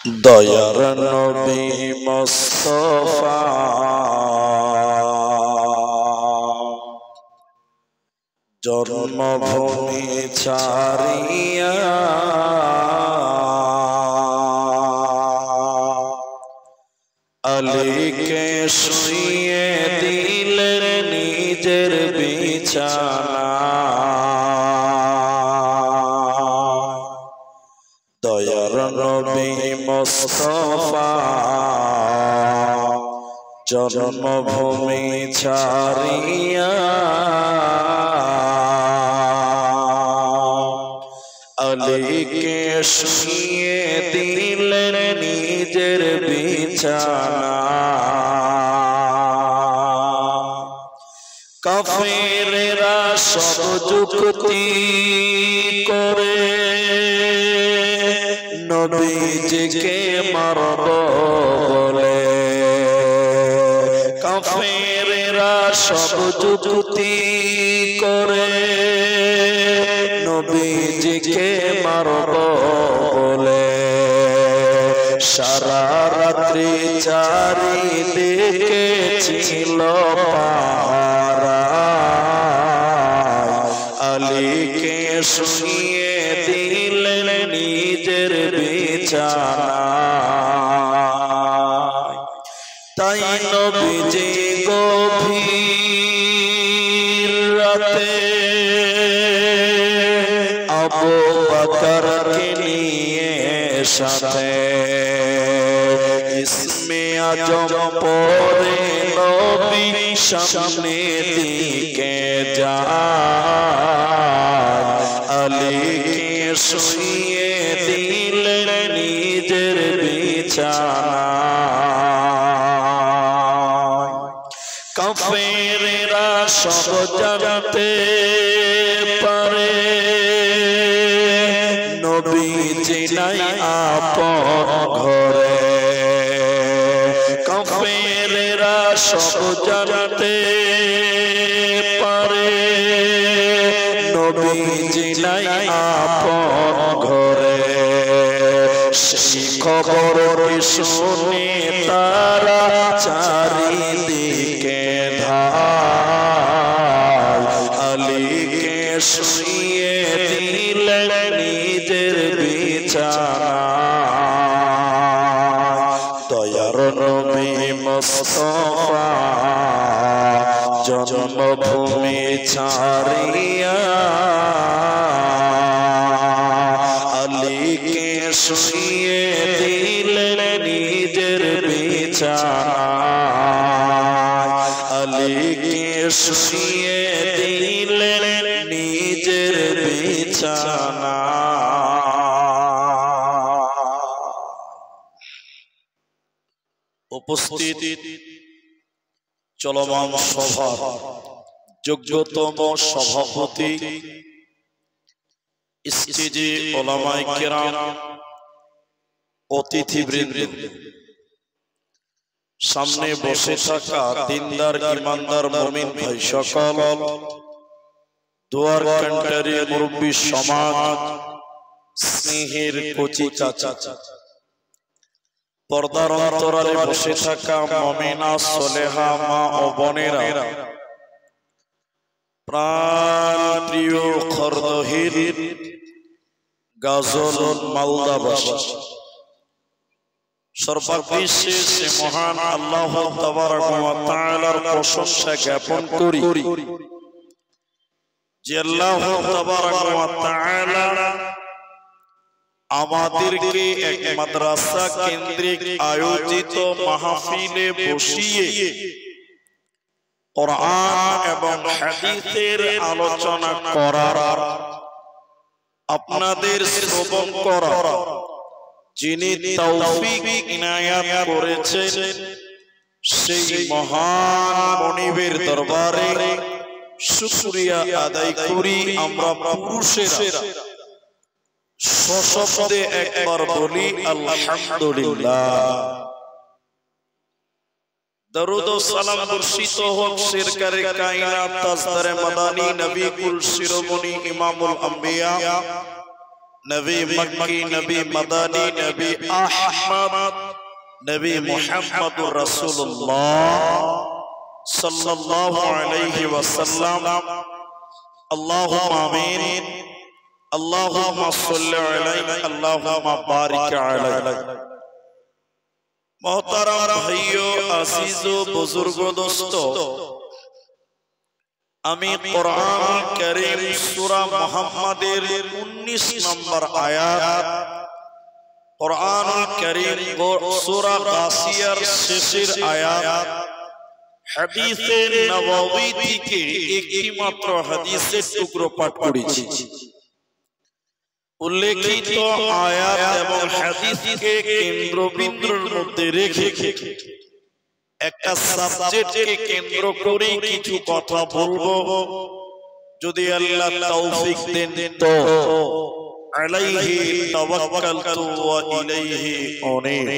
দয়ার নবী মুস্তাফা জন্মভূমি ছাড়িয়া আলীকে শুইয়ে দিলেন নিজের বিছানা। দয়ার নবী মুস্তাফা জন্মভূমি ছাড়িয়া আলীকে শুইয়ে দিলেন নিজের বিছানা। কাফেরেরা সব যুক্তি করে নবীজিকে মারব বলে। কাফেরেরা সব যুক্তি করে নবীজিকে মারব বলে। সারা রাত্রি চারিদিকে ছিল পাহারা, আলীকে শুইয়ে দিলেন নিজের বিছানা। তাই নবীজি গভীর রাতে আবু বকরকে নিয়ে সাথে ইসমে আজম পড়ে নবী সামনে দিকে যায়। আলীকে শুইয়ে দিলেন নিজের বিছানা। কাফেরেরা সব জানতে পারে নবীজি নাই আপন ঘরে। কাফেরেরা সব জানতে পারে নবীজি নাই আপন ঘরে। সেই খবর শুনে তারা চারিদিকে ধায়। আলীকে শুইয়ে দিলেন নিজের বিছানা। দয়ার নবী মুস্তাফা জন্মভূমি ছাড়িয়া আলীকে শুইয়ে দিলেন নিজের বিছানা। আলীকে শুইয়ে দিলেন নিজের বিছানা। উপস্থিত চলমান সভার যোগ্যতম সভাপতি স্টেজে উলামায়ে কেরাম, অতিথিবৃন্দ, সামনে বসে থাকা দিনদার ইমানদার মুমিন ভাই সকল, দুয়ার কান্টারি মুরব্বী সমাজ, স্নেহের কচি চাচা, পর্দার অন্তরালে বসে থাকা মুমিনা সলেহা মা ও বোনেরা, প্রাণ প্রিয় খরদহির গাজল মালদাবাসী, সর্ববিশেষে মহান আল্লাহ তাবারক ওয়া তাআলার প্রশংসা জ্ঞাপন করি যে আল্লাহ তাবারক ওয়া তাআলা আমাদেরকে এক মাদ্রাসা কেন্দ্রিক আয়োজিত মাহফিলে বসিয়ে কোরআন এবং হাদিসের আলোচনা করার, আপনাদের শ্রবণ করার যিনি তৌফিক ইনায়াত করেছেন সেই মহান মনিবের দরবারে শুকরিয়া আদায় করি। আমরা পুরুষেরা সশব্দে একবার বলি আলহামদুলিল্লাহ। দরুদ ও সালাম বর্ষিত হোক সরকারে কায়নাত তাজদারে মাদানী নবী কুল শিরোমণি ইমামুল আম্বিয়া নবী মক্কি, নবী মাদানী, নবী আহমদ, নবী মুহাম্মদুর রাসূলুল্লাহ সাল্লাল্লাহু আলাইহি ওয়াসাল্লাম। আল্লাহুম্মা আমিন। আল্লাহুম্মা সাল্লি আলাইহি, আল্লাহুম্মা বারিক আলাইহি। মোহতারাম ভাইও, আজিজ ও বুজুর্গ দোস্ত, আমি কোরআন কারীম সূরা মুহাম্মাদের 19 নম্বর আয়াত, কোরআন কারীম সূরা গাসিয়ার শেষের আয়াত, হাদিসে নববী থেকে একটি মাত্র হাদিসের টুকরো পাঠ করেছি। উল্লেখিত আয়াত এবং হাদিসকে কেন্দ্রবিন্দুর মধ্যে রেখে একটা সাবজেক্টকে কেন্দ্র করে কিছু কথা বলবো, যদি আল্লাহ তৌফিক দেন তো। আলাইহি তাওয়াক্কালতু ওয়া ইলাইহি উনীব।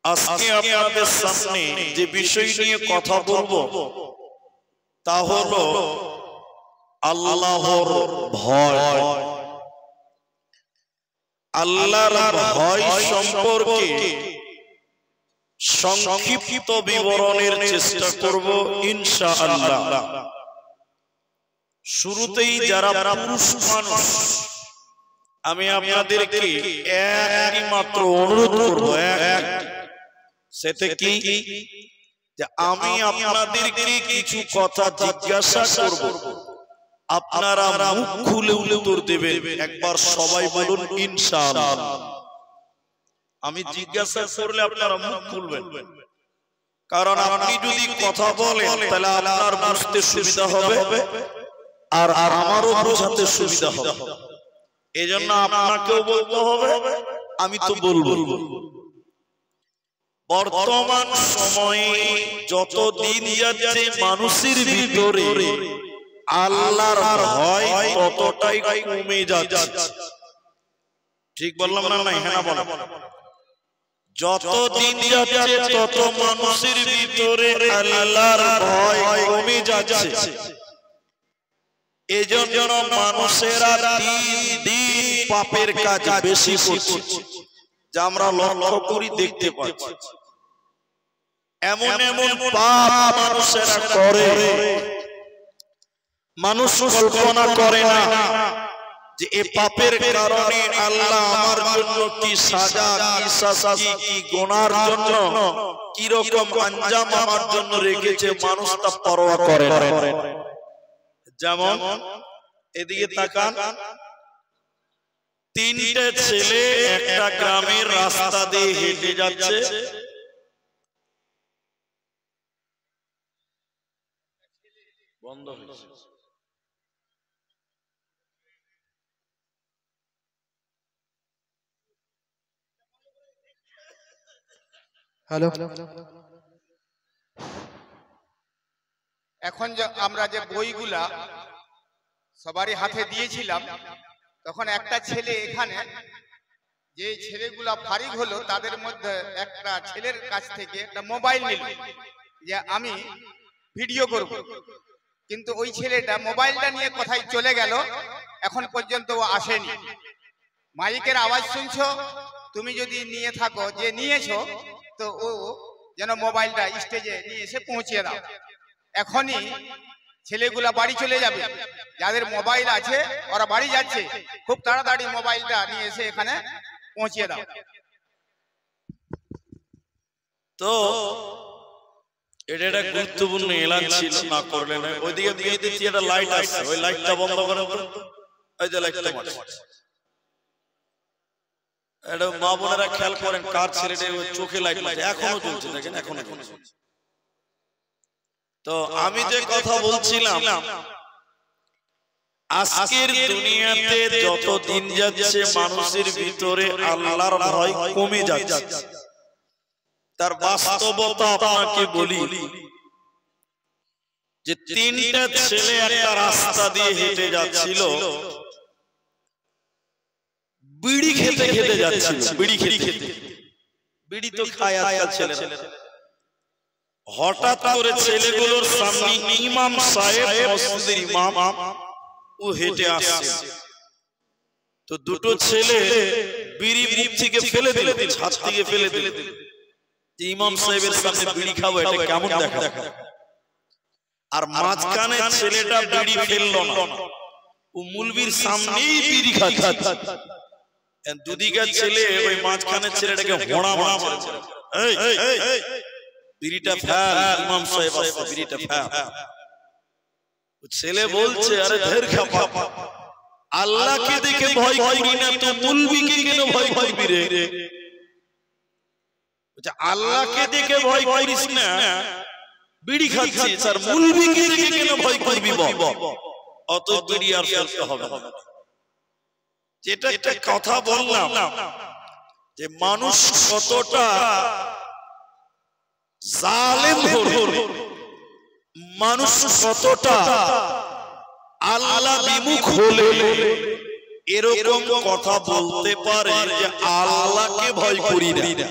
আজকে আপনাদের সামনে যে বিষয় নিয়ে কথা বলবো তা হলো আল্লাহর ভয়। আল্লাহর ভয় সম্পর্কে সংক্ষিপ্ত বিবরণের চেষ্টা করব ইনশাআল্লাহ। শুরুতেই যারা পুরুষ মানুষ, আমি আপনাদেরকে একটি মাত্র অনুরোধ করব, সেটা কি যে আমি আপনাদেরকে কিছু কথা জিজ্ঞাসা করব, আপনারা মুখ খুলে উত্তর দেবেন। একবার সবাই বলুন ইনশাআল্লাহ। আমি জিজ্ঞাসা করলে আপনারা মুখ খুলবেন, কারণ আপনি যদি কথা বলেন তাহলে আপনার বুঝতে সুবিধা হবে আর আমারও বোঝাতে সুবিধা হবে। এজন্য আপনাকেও বলতে হবে, আমি তো বলবো। বর্তমান সময়ে যত দিন যাচ্ছে মানুষের ভিতরে আল্লাহর ভয় ততটাই কমে যাচ্ছে। ঠিক বললাম না? নাই, হ্যাঁ না বলো। যত দিন যাচ্ছে তত মানুষের ভিতরে আল্লাহর ভয় কমে যাচ্ছে। এজন্য মানুষেরা দিন দিন পাপের কাজ বেশি করছে, যা আমরা লক্ষ্য করি, দেখতে পাচ্ছি। এমন এমন পাপ মানুষেরা করে, মানুষ কল্পনা করে না যে এই পাপের কারণে আল্লাহ আমার জন্য কি সাজা, কি শাস্তি, কি গুনার জন্য কি রকম আঞ্জাম আমার জন্য রেখেছে, মানুষ তা পরোয়া করে না। যেমন এদিকে তাকান, তিনটে ছেলে একটা গ্রামের রাস্তা দিয়ে হেঁটে যাচ্ছে। বন্ধ হয়েছে। হ্যালো। এখন আমরা যে বইগুলা সবারই হাতে দিয়েছিলাম, তখন একটা ছেলে এখানে, যে ছেলেগুলা ফারিক হলো, তাদের মধ্যে একটা ছেলের কাছ থেকে একটা মোবাইল নিল যে আমি ভিডিও করব, কিন্তু ওই ছেলেটা মোবাইলটা নিয়ে কোথায় চলে গেল, এখন পর্যন্ত ও আসেনি। মাইকের আওয়াজ শুনছো, তুমি যদি নিয়ে থাকো, যে নিয়েছো, তো ও যেন মোবাইলটা স্টেজে নিয়ে এসে পৌঁছিয়ে দাও। এখনই ছেলেগুলা বাড়ি চলে যাবে, যাদের মোবাইল আছে ওরা বাড়ি যাচ্ছে, খুব তাড়াতাড়ি মোবাইলটা নিয়ে এসে এখানে পৌঁছিয়ে দাও। তো এটা একটা গুরুত্বপূর্ণ এলান ছিল, না করলে না। ওইদিকে দিয়ে দিচ্ছি, একটা লাইট আছে, ওই লাইটটা বন্ধ করেন। ওই যে লাইটটা মারছে, এটা মা বোনেরা খেয়াল করেন, কার ছেলেটা চোখে লাইট মারছে, এখনো চলছে, দেখেন এখনো চলছে। তো আমি যে কথা বলছিলাম, আজকের দুনিয়াতে যত দিন যাচ্ছে মানুষের ভিতরে আল্লাহর ভয় কমে যাচ্ছে। তার বাস্তবতা আপনাকে বলি যে তিনটা ছেলে একটা রাস্তা দিয়ে হেঁটে যাচ্ছিল, বিড়ি খেতে খেতে যাচ্ছিল। বিড়ি তো খায় আজকাল ছেলেরা। হঠাৎ করে ছেলেগুলোর সামনে ইমাম সাহেব, মসজিদের ইমাম, ও হেঁটে আসছে। তো দুটো ছেলে বিড়ি মুখ থেকে ফেলে দিল, ছাদ থেকে ফেলে দিল। ইমাম সাহেবের সামনে বিড়ি খাবো, এটা কেমন দেখা। আর মাঝখানে ছেলেটা বিড়ি ফেললো না, ও মুলবির সামনেই বিড়ি খাচ্ছে। দুদিকে ছেলে ওই মাঝখানে ছেলেটাকে হোড়া মারছে, বিড়িটা ফেল, ইমাম সাহেব আসছে, বিড়িটা ফেল। ছেলে বলছে, আরে ধের খাপা, আল্লাহকে দেখে ভয় করি না তো মুলবিকে কেন ভয় করবি রে? আল্লাহকে দেখে ভয় করিস না, বিড়ি খাচ্ছিস, আর মুলবিকে দেখে কেন ভয় করবি? অত বিড়ি আর ফেলতে হবে না। যেটা একটা কথা বললাম যে মানুষ কতটা জালেম হলে, মানুষ কতটা আল্লাহ বিমুখ হলে এরকম কথা বলতে পারে যে আল্লাহকে ভয় করি না,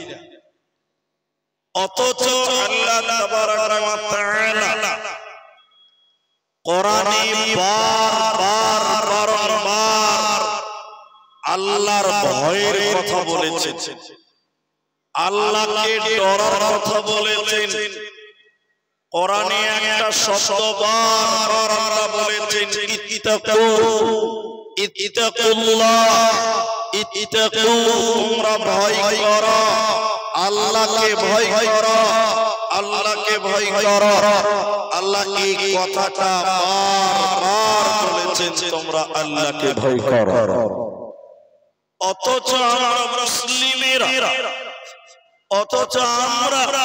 অথচ আল্লাহ তাবারাক ওয়া তাআলা কোরআনে বারবার আল্লাহর ভয়ের কথা বলেছেন, আল্লাহকে ডরার কথা বলেছেন। কোরআনে একটা শব্দ বারবার আল্লাহ বলেছেন, তোমরা ভয় করো, আল্লাহকে ভয় করো, আল্লাহকে ভয় করো। আল্লাহ এই কথাটা বারবার বলেছেন, তোমরা আল্লাহকে ভয় করো। অথচ আমরা মুসলিমেরা, অথচ আমরা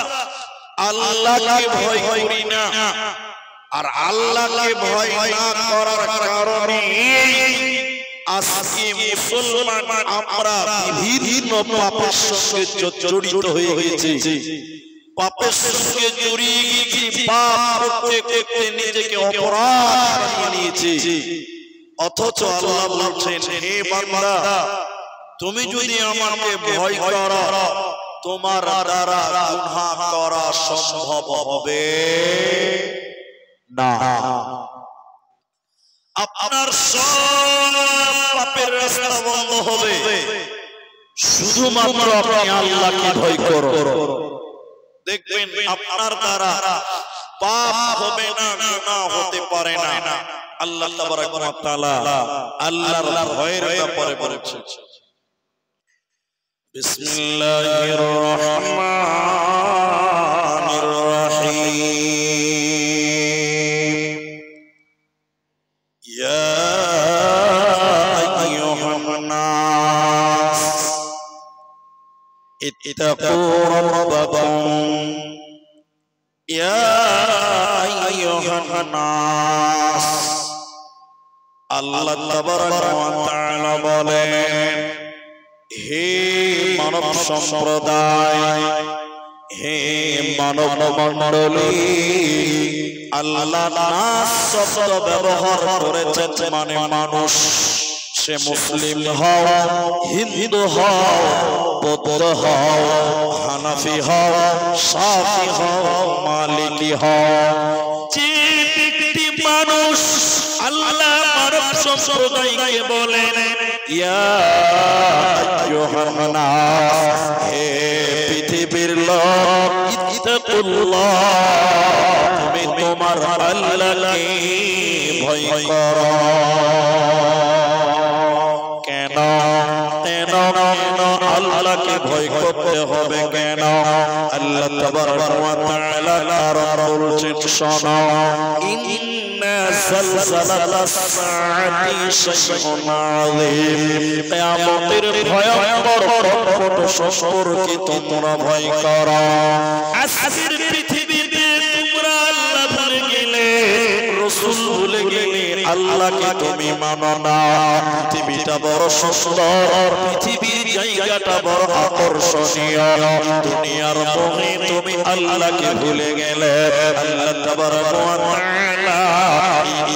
আল্লাহকে ভয় করি না। আর আল্লাহকে ভয় না করার কারণে আজকে মুসলমান আমরা বিভিন্ন পাপের সঙ্গে জড়িত হয়ে গেছি, পাপের সঙ্গে জড়িয়ে গেছি, পাপ করতে করতে নিজেকে অপরাধ বানিয়ে নিয়েছি। অথচ আল্লাহ বলছেন, হে বান্দা, তুমি যদি আমাকে ভয় করো, তোমার দ্বারা গুনাহ করা সম্ভব হবে না। আপনার সব পাপের রাস্তা বন্ধ হবে, শুধুমাত্র আপনি আল্লাহকে ভয় করুন। দেখবেন আপনার দ্বারা পাপ হবে না, গুনাহ হতে পারে না। আল্লাহ তাবারাক ওয়া তাআলা আল্লাহর ভয়ের ব্যাপারে বলেছেন, বিসমিল্লাহির রহমানির রহিম। ইয়া আইয়ুহান নাস ইত্তাকু রাব্বাকুম। ইয়া আইয়ুহান নাস, আল্লাহ তাবারাক ওয়া তাআলা বলেন, হে মানব সম্প্রদায়, হে মানব মণ্ডলী। আল্লাহ নাস শব্দ ব্যবহার করেছেন মানে মানুষ। সে মুসলিম হও, হিন্দু হও, বৌদ্ধ হও, হানাফি হও, শাফি হও, মালিকি হও, যে ব্যক্তি মানুষ আল্লাহ মানব সম্প্রদায়কে বলেন, ইয়া আইয়ুহান নাস, হে পৃথিবীর লোক, ইত্তাকুল্লাহ, তুমি তোমার আল্লাহকে ভয় করো। কেন আল্লাহকে ভয় করতে হবে? কেন? আল্লাহ তাবারাক ওয়া তাআলা কারণ বলছেন, শোনো, ইন্না যালজালাতাস সাআতি শাইউন আযীম, কিয়ামতের ভয়ঙ্কর ঘটনা সম্পর্কে তোমরা ভয় করো। আজকের পৃথিবীতে তোমরা আল্লাহ ভুলে গেলে, রাসূল ভুলে গেলে, আল্লাহকে তুমি মানো না। পৃথিবীটা বড় সুন্দর, পৃথিবীর জায়গাটা বড় আকর্ষণীয়, দুনিয়ার মোহে তুমি আল্লাহকে ভুলে গেলে। আল্লাহ তাবারাক ওয়া তাআলা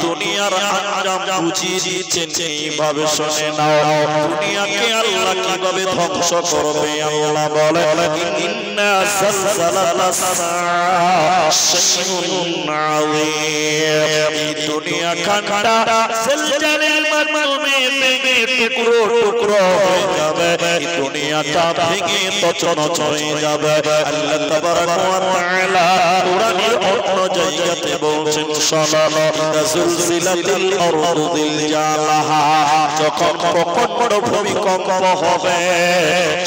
দুনিয়ার আঞ্জাম বুঝিয়ে দিয়েছেন, এইভাবে শুনে নাও। দুনিয়াকে আল্লাহ কিভাবে ধ্বংস করবে? আল্লাহ বলেন, ইন্না যালজালাতাস সাআতি শাইউন আযীম। এই দুনিয়া খানটা জলজালের মাধ্যমে ভেঙে টুকরো টুকরো হয়ে যাবে, দুনিয়াটা ভেঙে তছনছ হয়ে যাবে। আল্লাহ তাবারাক ওয়া তাআলা কোরআনের অন্য জায়গাতে বলছেন, শোনো, ইযা যুলজিলাতিল আরদু জিলজালাহা, যখন প্রচন্ড ভূমিকম্প হবে,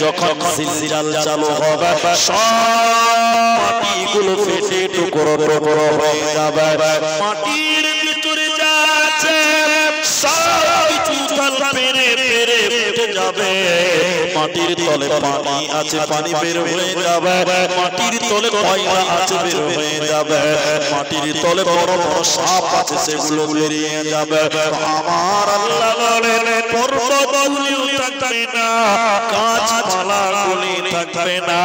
যখন জিলজাল চালু হবে, সব মাটিগুলো ফেটে টুকরো টুকরো হয়ে যাবে। মাটির ভিতরে যা আছে সব কিছু উথাল পেরে পেরে ফেটে যাবে। মাটির তলে পানি আছে, পানি বের হয়ে যাবে। মাটির তলে কয়লা আছে, বের হয়ে যাবে। মাটির তলে বড় বড় সাপ আছে, সেগুলো বেরিয়ে যাবে। আমার আল্লাহ বলেন, পর্বতগুলিও থাকবে না, গাছপালাগুলি থাকবে না,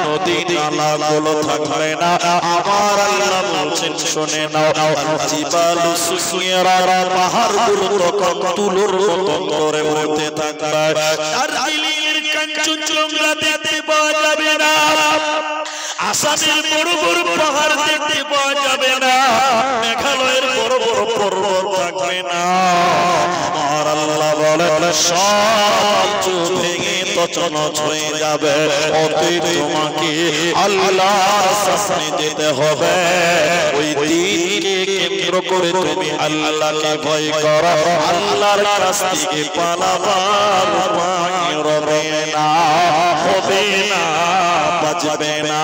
নদী নালাগুলো থাকবে না। আমার আল্লাহ বলছেন, শুনে নাও, জিবালু সুসিরা, পাহাড়গুলো তখন তুলোর মতন করে উঠতে থাকবে। আর দিল্লির কাঞ্চনজঙ্ঘা দেখতে পাওয়া যাবে না, আসামের বড় বড় পাহাড় দেখতে পাওয়া যাবে না, মেঘালয়ের বড় বড় পর্বত থাকবে না। আমার আল্লাহ বলেন, সব ভেঙে তছনছ হয়ে যাবে। অতএব তোমাকে আল্লাহর সামনে যেতে হবে। ওই দিনকে কেন্দ্র করে তুমি আল্লাহকে ভয় করো, আল্লাহর কাছ থেকে পালাবার উপায় রবে না, হবে না, বাঁচবে না।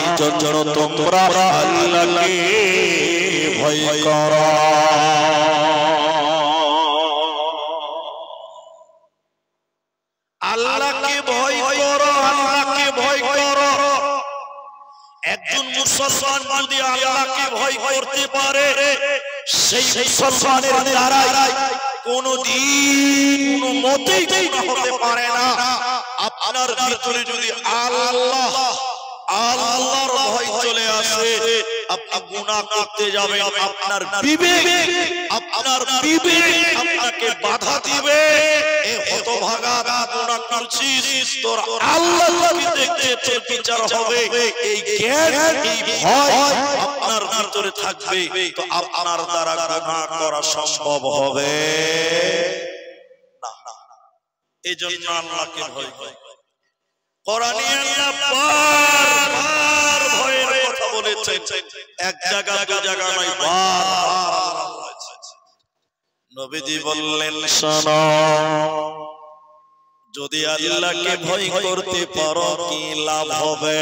এজন্য তোমরা আল্লাহকে ভয় করো। আল্লাহকে ভয় করো, আল্লাহকে ভয় করো। একজন মুসলমান যদি আল্লাহকে ভয় করতে পারে, সেই মুসলমানের দ্বারাই কোনদিন কোনো মতেই গুনাহ হতে পারে না। আপনার ভিতরে যদি আল্লাহর ভয় চলে আসে, আপনি গুনাহ করতে যাবেন, আপনার বিবেক আপনাকে বাধা দিবে। এ হতভাগা, গুনাহ করছিস, তোর আল্লাহকে দেখতে তোর বিচার হবে। এই জ্ঞান, এই ভয় আপনার ভিতরে থাকবে, তো আপনার দ্বারা গুনাহ করা সম্ভব হবে না। এজন্য আল্লাহকে ভয় করো। কোরআনে আল্লাহ বারবার ভয়ের কথা বলেছেন, এক জায়গা দু জায়গা নয়, বারবার বলেছেন। নবীজি বললেন, শোনো, যদি আল্লাহকে ভয় করতে পারো কি লাভ হবে।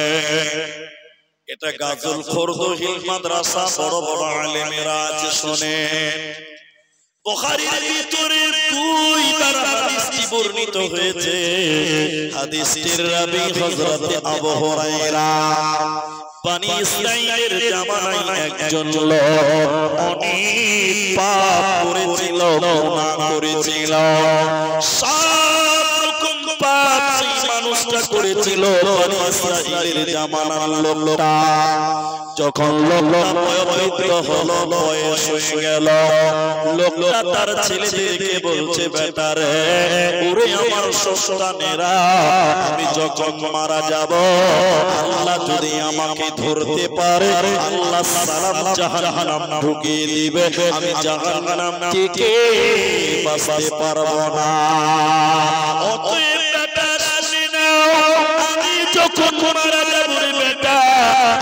এটা গাজল খোরদহিল মাদ্রাসা বড় বড় আলেমেরা আছে, শুনে। বুখারীর ভিতরে দুই দ্বারা হাদিসটি বর্ণিত হয়েছে। হাদিসটির রাবী হযরত আবু হুরায়রা। বনি ইসরাইলের জামানায় একজন লোক অনেক পাপ করেছিল, গুনাহ করেছিল। সব রকম পাপ সেই মানুষটা করেছিল। বনি ইসরাইলের জামানার লোকটা যখন লোকটা পবিত্র হলো, বয়স হয়ে গেল, লোকটা তার ছেলেদেরকে বলছে, বেটা রে, ওরে আমার সন্তানেরা, আমি যখন মারা যাব, আল্লাহ যদি আমাকে ধরতে পারে, আল্লাহ সালাম জাহান্নাম ঢুকিয়ে দিবে, আমি জাহান্নাম থেকে বাঁচতে পারবো না। অতএব বেটা শুনে নাও, আমি যখন মারা যাব রে বেটা,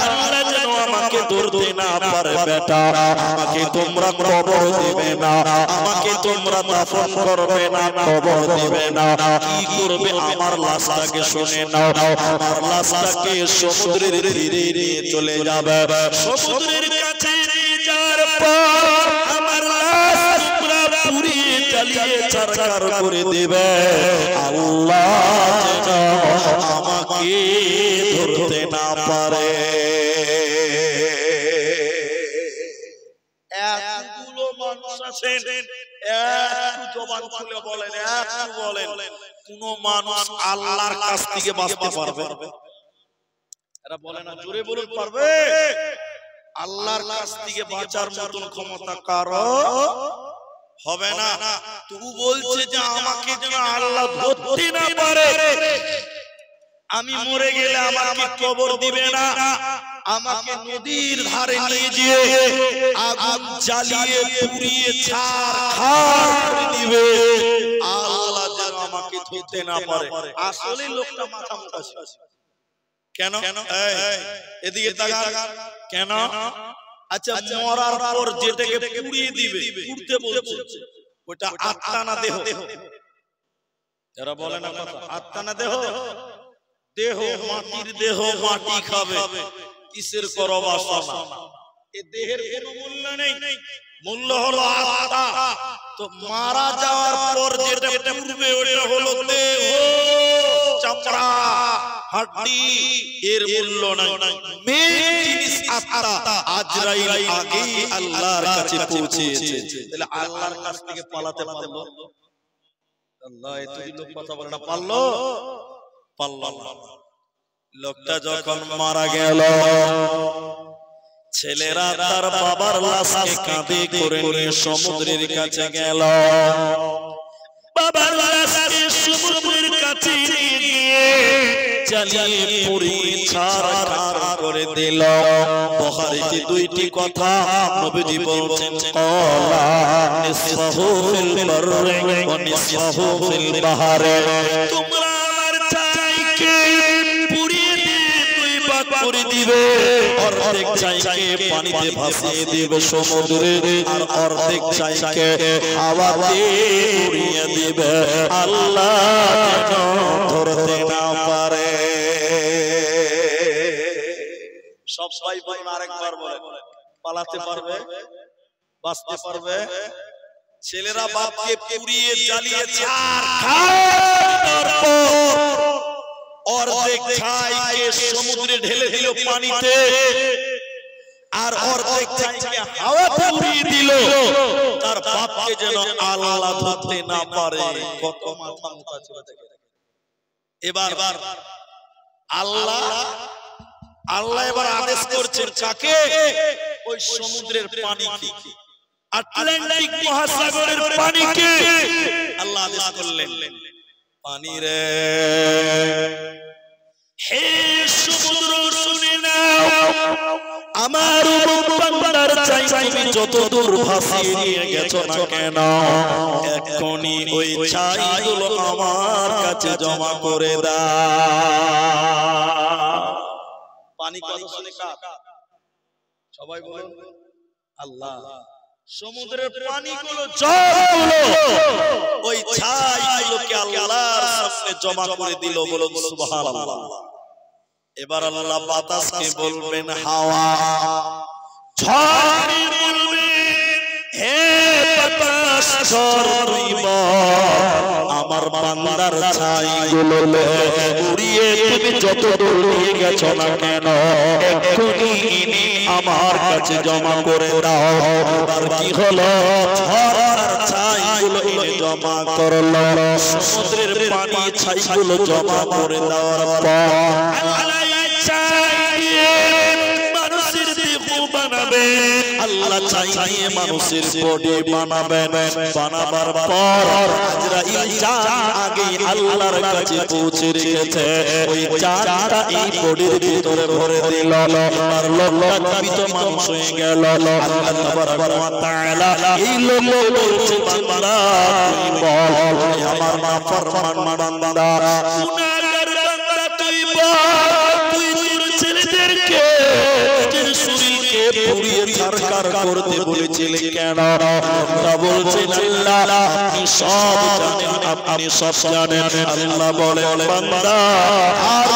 আল্লাহ যেন আমাকে ধরতে না পারে বেটা, আমাকে তোমরা কবর দিবে না, আমাকে তোমরা দাফন করবে না, কবর দিবে না। কি করবে? আমার লাশটাকে শুনে নাও, আমার লাশটাকে সমুদ্রের তীরে নিয়ে চলে যাবে। সমুদ্রের কাছে নিয়ে যাওয়ার পর আমার লাশ তোমরা পুড়িয়ে জ্বালিয়ে ছারখার করে দিবে। আল্লাহ যেন আমাকে ধরতে না পারে। এতগুলো মানুষ আছেন, একটু জবান খুলে বলেন, একটু বলেন, কোন মানুষ আল্লাহর কাছ থেকে বাঁচতে পারবে? এরা বলে না, জোরে বলুন, পারবে? আল্লাহর কাছ থেকে বাঁচার মতন ক্ষমতা কারো হবে না। তবু বলছে যে আমাকে যেন আল্লাহ ধরতে না পারে, আমি মরে গেলে আমাকে কবর দিবে না, আমাকে নদীর ধারে নিয়ে গিয়ে আগুন জ্বালিয়ে পুড়িয়ে ছারখার করে দিবে আল্লাহ যেন আমাকে ধরতে না পারে। আসলে লোকটা মাথা মোটা ছিল। কেন? এদিকে তাকান। কেন? আচ্ছা, মরার পর যেটাকে পুড়িয়ে দিবে, পুড়তে বলছে, ওটা আত্মা না দেহ? যারা বলে না কথা, আত্মা না দেহ? দেহ, মাটির দেহ, মাটি খাবে, কিসের করো বাসনা? এ দেহের কোনো মূল্য নেই, মূল্য হলো আত্মা। তো মারা যাওয়ার পর যেটা পুড়বে ওটা হলো দেহ, চামড়া, হাড্ডি, এর মূল্য নাই। মেন জিনিস আত্মা। আজরাইল আগেই আল্লাহর কাছে পৌঁছেছে, তাহলে আল্লাহর কাছ থেকে পালাতে পারলো? আল্লাহ এতদিন লোক কথা বলে না, পারলো? পারলো না। লোকটা যখন মারা গেল, ছেলেরা তার বাবার লাশকে কাঁধে করে নিয়ে সমুদ্রের কাছে গেল। বাবার লাশকে সমুদ্রের কাছে নিয়ে গিয়ে জ্বালিয়ে পুড়িয়ে ছারখার করে দিল। বুখারীতে দুইটি কথা নবীজি বলছেন, ক্বালা নিসফাহু ফিল বাররি ওয়া নিসফাহু ফিল বাহরি। তোমরা আমার ছাইকে পুড়িয়ে দিয়ে দুই ভাগ করে দিবে, অর্ধেক ছাইকে পানিতে ভাসিয়ে দিবে সমুদ্রে, আর অর্ধেক ছাইকে হাওয়াতে উড়িয়ে দিবে, আল্লাহ যেন ধরতে না পারে। সব ভাই ভাই আরেকবার বলে, পালাতে পারবে, বাঁচতে পারবে? ছেলেরা বাপকে পুড়িয়ে জ্বালিয়ে ছারখার পর অর্ধেক ছাইকে সমুদ্রে ঢেলে দিল পানিতে, আর অর্ধেক ছাইকে হাওয়াতে উড়িয়ে দিল, তার বাপকে যেন আল্লাহ ধরতে না পারে। কত মাথা মোটা ছিল। এবার আল্লাহ এবার আদেশ করছেন কাকে? ওই সমুদ্রের পানিকে, আটলান্টিক মহাসাগরের পানিকে আল্লাহ আদেশ করলেন, পানি রে, হে সমুদ্র শুনে নাও, আমার বান্দার চাই তুমি যত দূর ভাসিয়ে নিয়ে গেছো না কেন, এখনই ওই ছাইগুলো আমার কাছে জমা করে দাও। পানি কথা শুনে কার? সবাই বলেন আল্লাহ। সমুদ্রের পানিগুলো, জলগুলো, ওই ছাইগুলোকে আল্লাহর সামনে জমা করে দিল। বলুন সুবহানাল্লাহ। এবার আল্লাহ বাতাসকে বলবেন হাওয়া, ঝড় বলবে, হে বাতাস ঝড়, আমার বান্দার ছাইগুলো উড়িয়ে তুমি যত দূর নিয়ে গেছো না কেন, এক্ষুনি আমার কাছে জমা করে দাও। আর কি হলো? ঝড় ছাইগুলো এনে জমা করলো, সমুদ্রের পানি ছাইগুলো জমা করে দেওয়ার পর মানুষের দেহ বানাবে, আল্লাহ চাইয়ে মানুষের বডি বানাবেন। বানাবার পর আজরাইল জান আগে আল্লাহর কাছে পৌঁছে রেখেছে, ওই জানটা এই বডির ভিতরে ভরে দিল। এবার লোকটা জীবিত মানুষ হয়ে গেল। আল্লাহ তাবারাক ওয়া তাআলা এই লোক বলছে, বান্দা তুই বল, আমার নাফরমান বান্দা, গুনাহগার বান্দা তুই বল, তুই তোর ছেলেদেরকে শরীরকে পুড়িয়ে ছারখার করতে বলেছিলেন কেন? আল্লাহ বলছেন, আল্লাহ আপনি সব জানেন, আপনি সব জানেন। আল্লাহ বলেন, বান্দা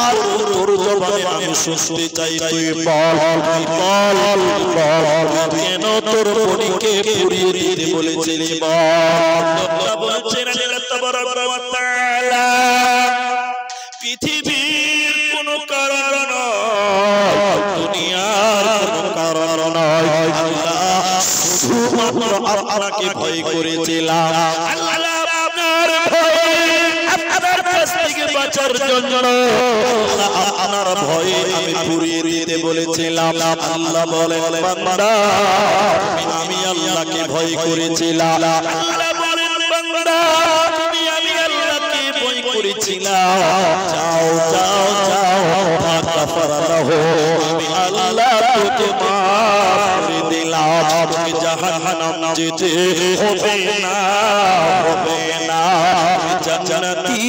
আর তোর জবানে আমি শুনতে চাই, তুই বল, বল, বল, কেন তোর বডিকে পুড়িয়ে দিতে বলেছিলি বল। আল্লাহ বলছেন, আল্লাহ তাবারাক ওয়া তাআলা পৃথিবীর কোনো কারণ নয়, দুনিয়ার কোনো কারণ নয়, আল্লাহ শুধুমাত্র আপনাকে ভয় করেছিলাম। আল্লাহ আপনার ভয়ে, আপনার কাছ থেকে বাঁচার জন্য আপনার ভয়ে আমি পুড়িয়ে দিতে বলেছিলাম। আল্লাহ বলেন, বান্দা আমি আল্লাহকে ভয় করেছিলাম। আল্লাহ বলেন, বান্দা তুমি আমি আল্লাহকে ভয় করেছিলাম। যাও যাও যাও, আমি আল্লাহ তোকে মাফ করে দিলাম। জাহান্নাম যেতে হবে না, হবে জান্নাতি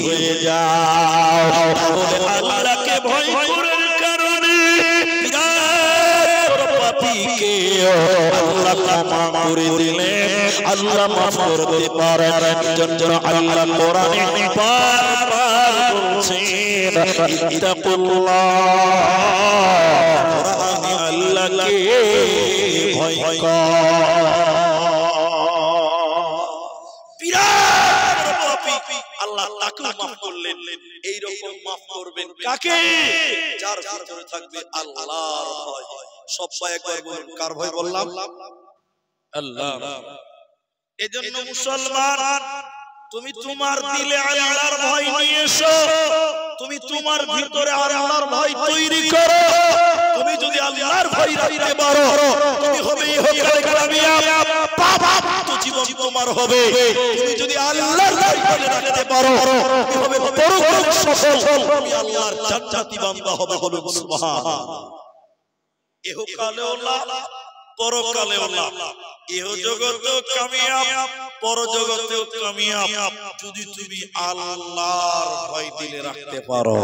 হয়ে যাও। তাহলে আল্লাহকে ভয় করার কারণে পাপীকে আল্লাহ ক্ষমা করে দিলেন, আল্লাহ মাফ করতে পারেন। জন্য আল্লাহ কোরআনে বারবার বলছেন ইত্তাকুল্লাহ, কোরআনে আল্লাহকে ভয় কর। আল্লাহ তাকে মাফ করলেন, এই রকম মাফ করবেন কাকে? যার ভিতরে থাকবে আল্লাহর ভয়। সবাই একবার বলুন, কার ভয় বললাম? আল্লাহ। এজন্য মুসলমান, তুমি তোমার দিলে আল্লাহর ভয় নিয়ে এসো, তুমি তোমার ভিতরে আল্লাহর ভয় তৈরি করো। তুমি যদি আল্লাহর ভয় রাখতে পারো, তুমি হবে ইহকালে কামিয়াব, পাপ জীবন তোমার হবে। তুমি যদি আল্লাহর ভয় ধরে রাখতে পারো, তুমি হবে পরকালে সফল, তুমি আল্লাহর জান্নাতি বান্দা হবে। বলুন সুবহানাল্লাহ। ইহকালেও লাভ, পরকালেও লাভ। ইহ জগতেও কামিয়াব, পর জগতেও কামিয়াব, যদি তুমি আল্লাহর ভয় দিলে রাখতে পারো।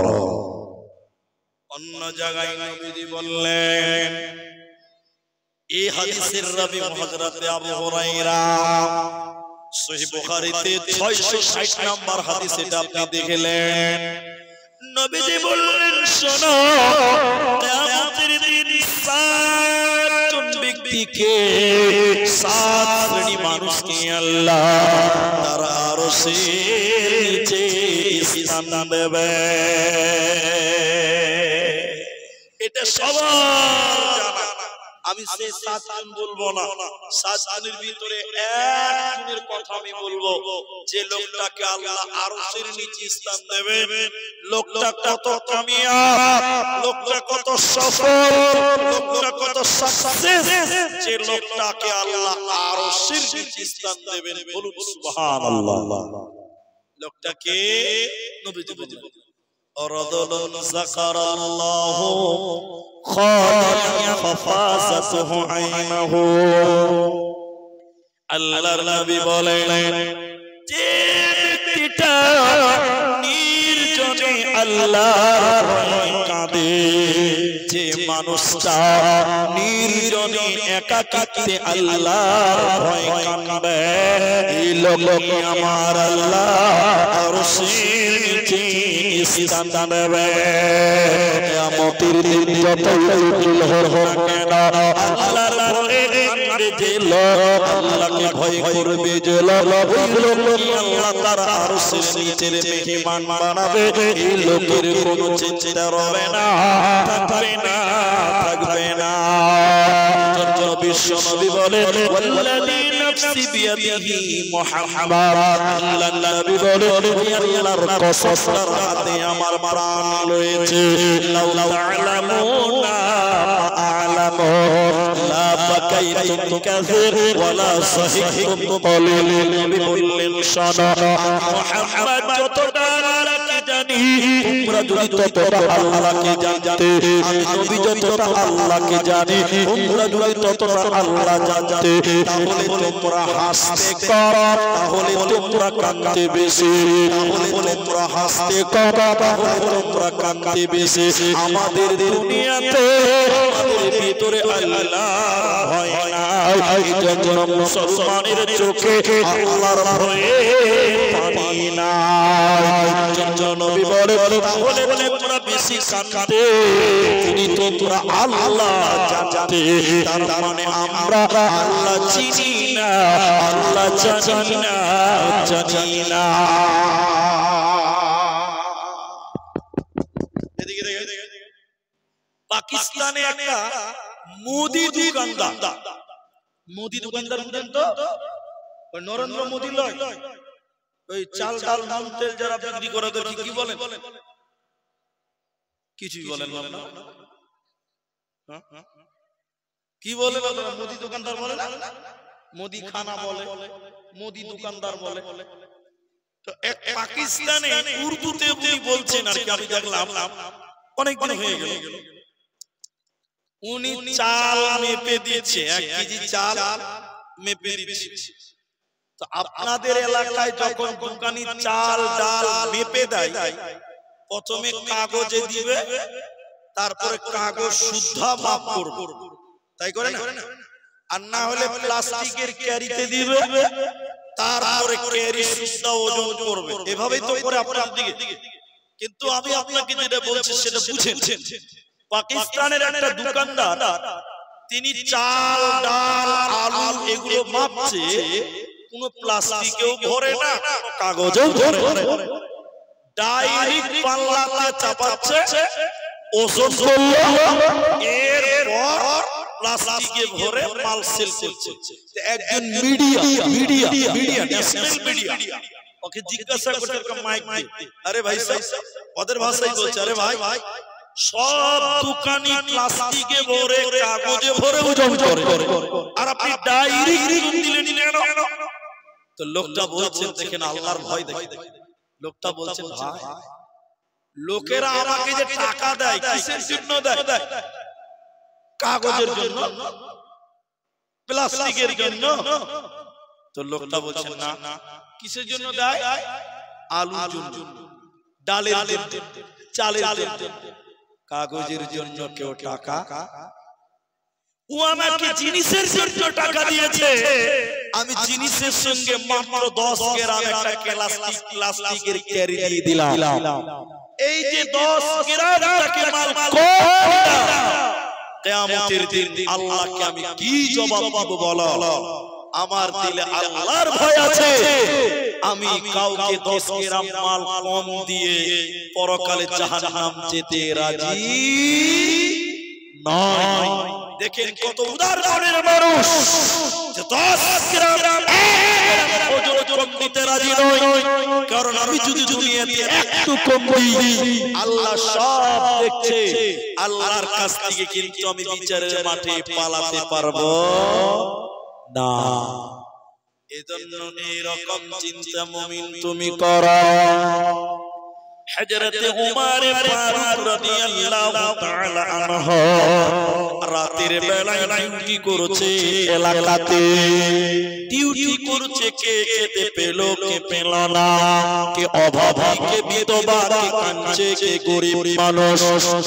অন্য জায়গায় নবীজি বললেন, এই হাদিসের রাবি হযরত আবু হুরায়রা, সহিহ বুখারীতে 660 নম্বর হাদিস, এটা আপনি দেখলেন। নবীজি বললেন, শোনো, কিয়ামতের দিন 7 জন ব্যক্তিকে, 7 শ্রেণী মানুষকে আল্লাহ তার আরশের নিচে স্থান দেবে। এটা সবার জানা। আমি সেই 7 জন বলবো না, 7 জনের ভিতরে একজনের কথা আমি বলবো, যে লোকটাকে আল্লাহ আরশের নিচে স্থান দেবে। লোকটা কত কামিয়াব, লোকটা কত সফল, লোকটা কত সাকসেস, যে লোকটাকে আল্লাহ আরশের নিচে স্থান দেবেন। বলুন সুবহানাল্লাহ। লোকটাকে নবীজি বলেন, رجل ذكر الله خاليا ففازته عينه। আল্লাহর নবী বলেন, যে ব্যক্তিটা নির্জনে আল্লাহর ভয়ে কাঁদে, যে মানুষটা নির্জনে একাকিত্বে আল্লাহর ভয়ে কাঁদবে, এই লোককে আমার আল্লাহ আরশের নিচে স্থান দেবে। কিয়ামতের দিন যতই জটিল হোক না কেন, আল্লাহর ভয়ে কাঁদে যে লোক, আল্লাহকে ভয় করবে যে লোক, ওই লোককে আল্লাহ তার আরশের নিচের মেহমান বানাবে। এই লোকের কোনো চিন্তা রবে না, থাকবে না, থাকবে না। বিশ্ব নবী বলেন, ওয়াল্লাযী নাফসি বিয়াদিহি মুহাম্মাদ, আল্লাহর নবী বলেন, আল্লাহর কসম, তার হাতে আমার প্রাণ রয়েছে। লাউ তা'লামুনা আ'লামু লা বাকাইতুম কাসীর ওয়ালা সাহিহতুম কলিল। নবী বললেন, শোনো, মুহাম্মদ যতটা আল্লাহকে জানি, তোমরা যদি ততটা আল্লাহকে জানতে, আমি নবী যতটা আল্লাহকে জানি, তোমরা যদি ততটা আল্লাহ জানতে, তাহলে তোমরা হাসতে কর, তাহলে তোমরা কাঁদতে বেশি, তাহলে তোমরা হাসতে কর, তাহলে তোমরা কাঁদতে বেশি। আমাদের দুনিয়াতে, আমাদের ভিতরে আল্লাহ ভয় নাই, এজন্য মুসলমানের চোখে আল্লাহর ভয়ে পানি নাই। এজন্য নবী বলে, তাহলে তোমরা বেশি কাঁদতে, যদি তোমরা আল্লাহ জানতে। তার মানে আমরা আল্লাহ চিনি না, আল্লাহ জানি না, জানি না। পাকিস্তানে একটা মুদি দোকানদার, মুদি দোকানদার বুঝেন তো, ওই নরেন্দ্র মোদি লয়, ওই চাল ডাল নুন তেল যারা বিক্রি করে, তো কি বলেন? কিছুই বলেন না, কি বলে? মোদি দোকানদার বলে না, মোদি খানা বলে, মোদি দোকানদার বলে। তো এক পাকিস্তানে উর্দুতে উনি বলছেন, আর কি আমি দেখলাম, অনেক দিন হয়ে গেল, উনি চাল মেপে দিচ্ছে, 1 কেজি চাল মেপে দিচ্ছে। তো আপনাদের এলাকায় যখন দোকানি চাল ডাল মেপে দেয়, প্রথমে কাগজে দিবে, তারপরে কাগজ শুদ্ধা মাপ করবে, তাই করে না? আর না হলে প্লাস্টিকের ক্যারিতে দিবে, তারপরে ক্যারি শুদ্ধা ওজন করবে। এভাবেই তো করে আপনার দিকে। কিন্তু আমি আপনাকে যেটা বলছি সেটা বুঝেন। পাকিস্তানের একটা দোকানদার, তিনি চাল ডাল আলু এগুলো মাপছে, কোনো প্লাস্টিকেও ভরে না, কাগজেও ভরে না, ডাইরেক্ট পাল্লাতে চাপাচ্ছে, ওজন করলো, এরপর প্লাস্টিকে ভরে মাল সেল করছে। একজন মিডিয়া ন্যাশনাল মিডিয়া ওকে জিজ্ঞাসা করছে, মাইক দিতে, আরে ভাই সাহেব, ওদের ভাষায় বলছে, আরে ভাই সব দোকানি প্লাস্টিকে ভরে কাগজে ভরে ওজন করে, আর আপনি ডাইরেক্ট দিলেন কেন? তো লোকটা বলছেন, দেখেন আল্লাহর ভয় দেখেন, লোকটা বলছেন, ভাই লোকেরা আমাকে যে টাকা দেয় কিসের জন্য দেয়? কাগজের জন্য, প্লাস্টিকের জন্য। তো লোকটা বলছেন, না, কিসের জন্য দেয়? আলুর জন্য, ডালের জন্য, চালের জন্য, কাগজের জন্য কেউ টাকা। ও আমাকে জিনিসের জন্য টাকা দিয়েছে, আমি জিনিসের সঙ্গে মাত্র 10 গ্রাম একটা প্লাস্টিকের ক্যারি দিয়ে দিলাম। এই যে 10 গ্রাম টাকা মাল কিয়ামতের দিন আল্লাহকে আমি কি জবাব দেব বলো? আমার দিলে আল্লাহর ভয় আছে, আমি কাউকে 10 গ্রাম মাল কম দিয়ে পরকালে জাহান্নাম যেতে রাজি নয়। দেখেন কত উদার মনের মানুষ, যে 10 গ্রাম ওজন কম দিতে রাজি নয়, কারণ আমি যদি দুনিয়াতে একটু কম দিই আল্লাহ সব দেখছে, আল্লাহর কাছ থেকে কিন্তু আমি বিচারের মাঠে পালাতে পারবো না। এজন্য এইরকম চিন্তা মুমিন তুমি করো। হযরতে উমর ফারুক রাদিয়াল্লাহু তাআলা আনহু রাতের বেলায় ডিউটি করেছে, এলাকাতে ডিউটি করেছে, কে খেতে পেল কে পেল না, কে অভাবী কে বিধবা, কে কাঁদছে কে গরিব মানুষ,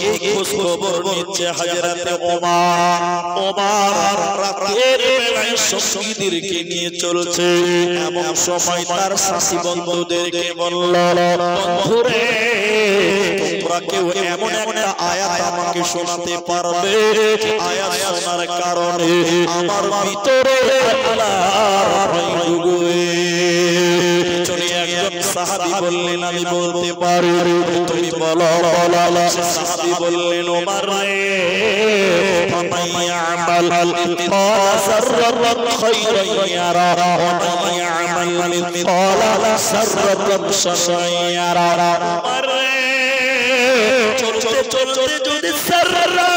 এই খোঁজ খবর নিচ্ছে হযরতে ওমর। রাতের বেলায় সঙ্গীদেরকে নিয়ে চলছে, এমন সময় তার সাথী বন্ধুদেরকে বলল, বন্ধুরে তোমরা কেউ এমন একটা আয়াত আমাকে শোনাতে পারবে, আয়াত শোনার কারণে আমার ভিতরে আল্লাহর ভয় ঢুকে। একজন সাহাবী বললেন, আমি বলতে পারি, তুমি বলো। সাহাবী বললেন, ওমর রে ফামান ইয়ামাল মিসকালা যাররাতিন খায়রান ইয়ারা ওয়া মান ইয়ামাল মিসকালা যাররাতিন শাররান ইয়ারা। ওমর রে চলতে চলতে যদি সাররা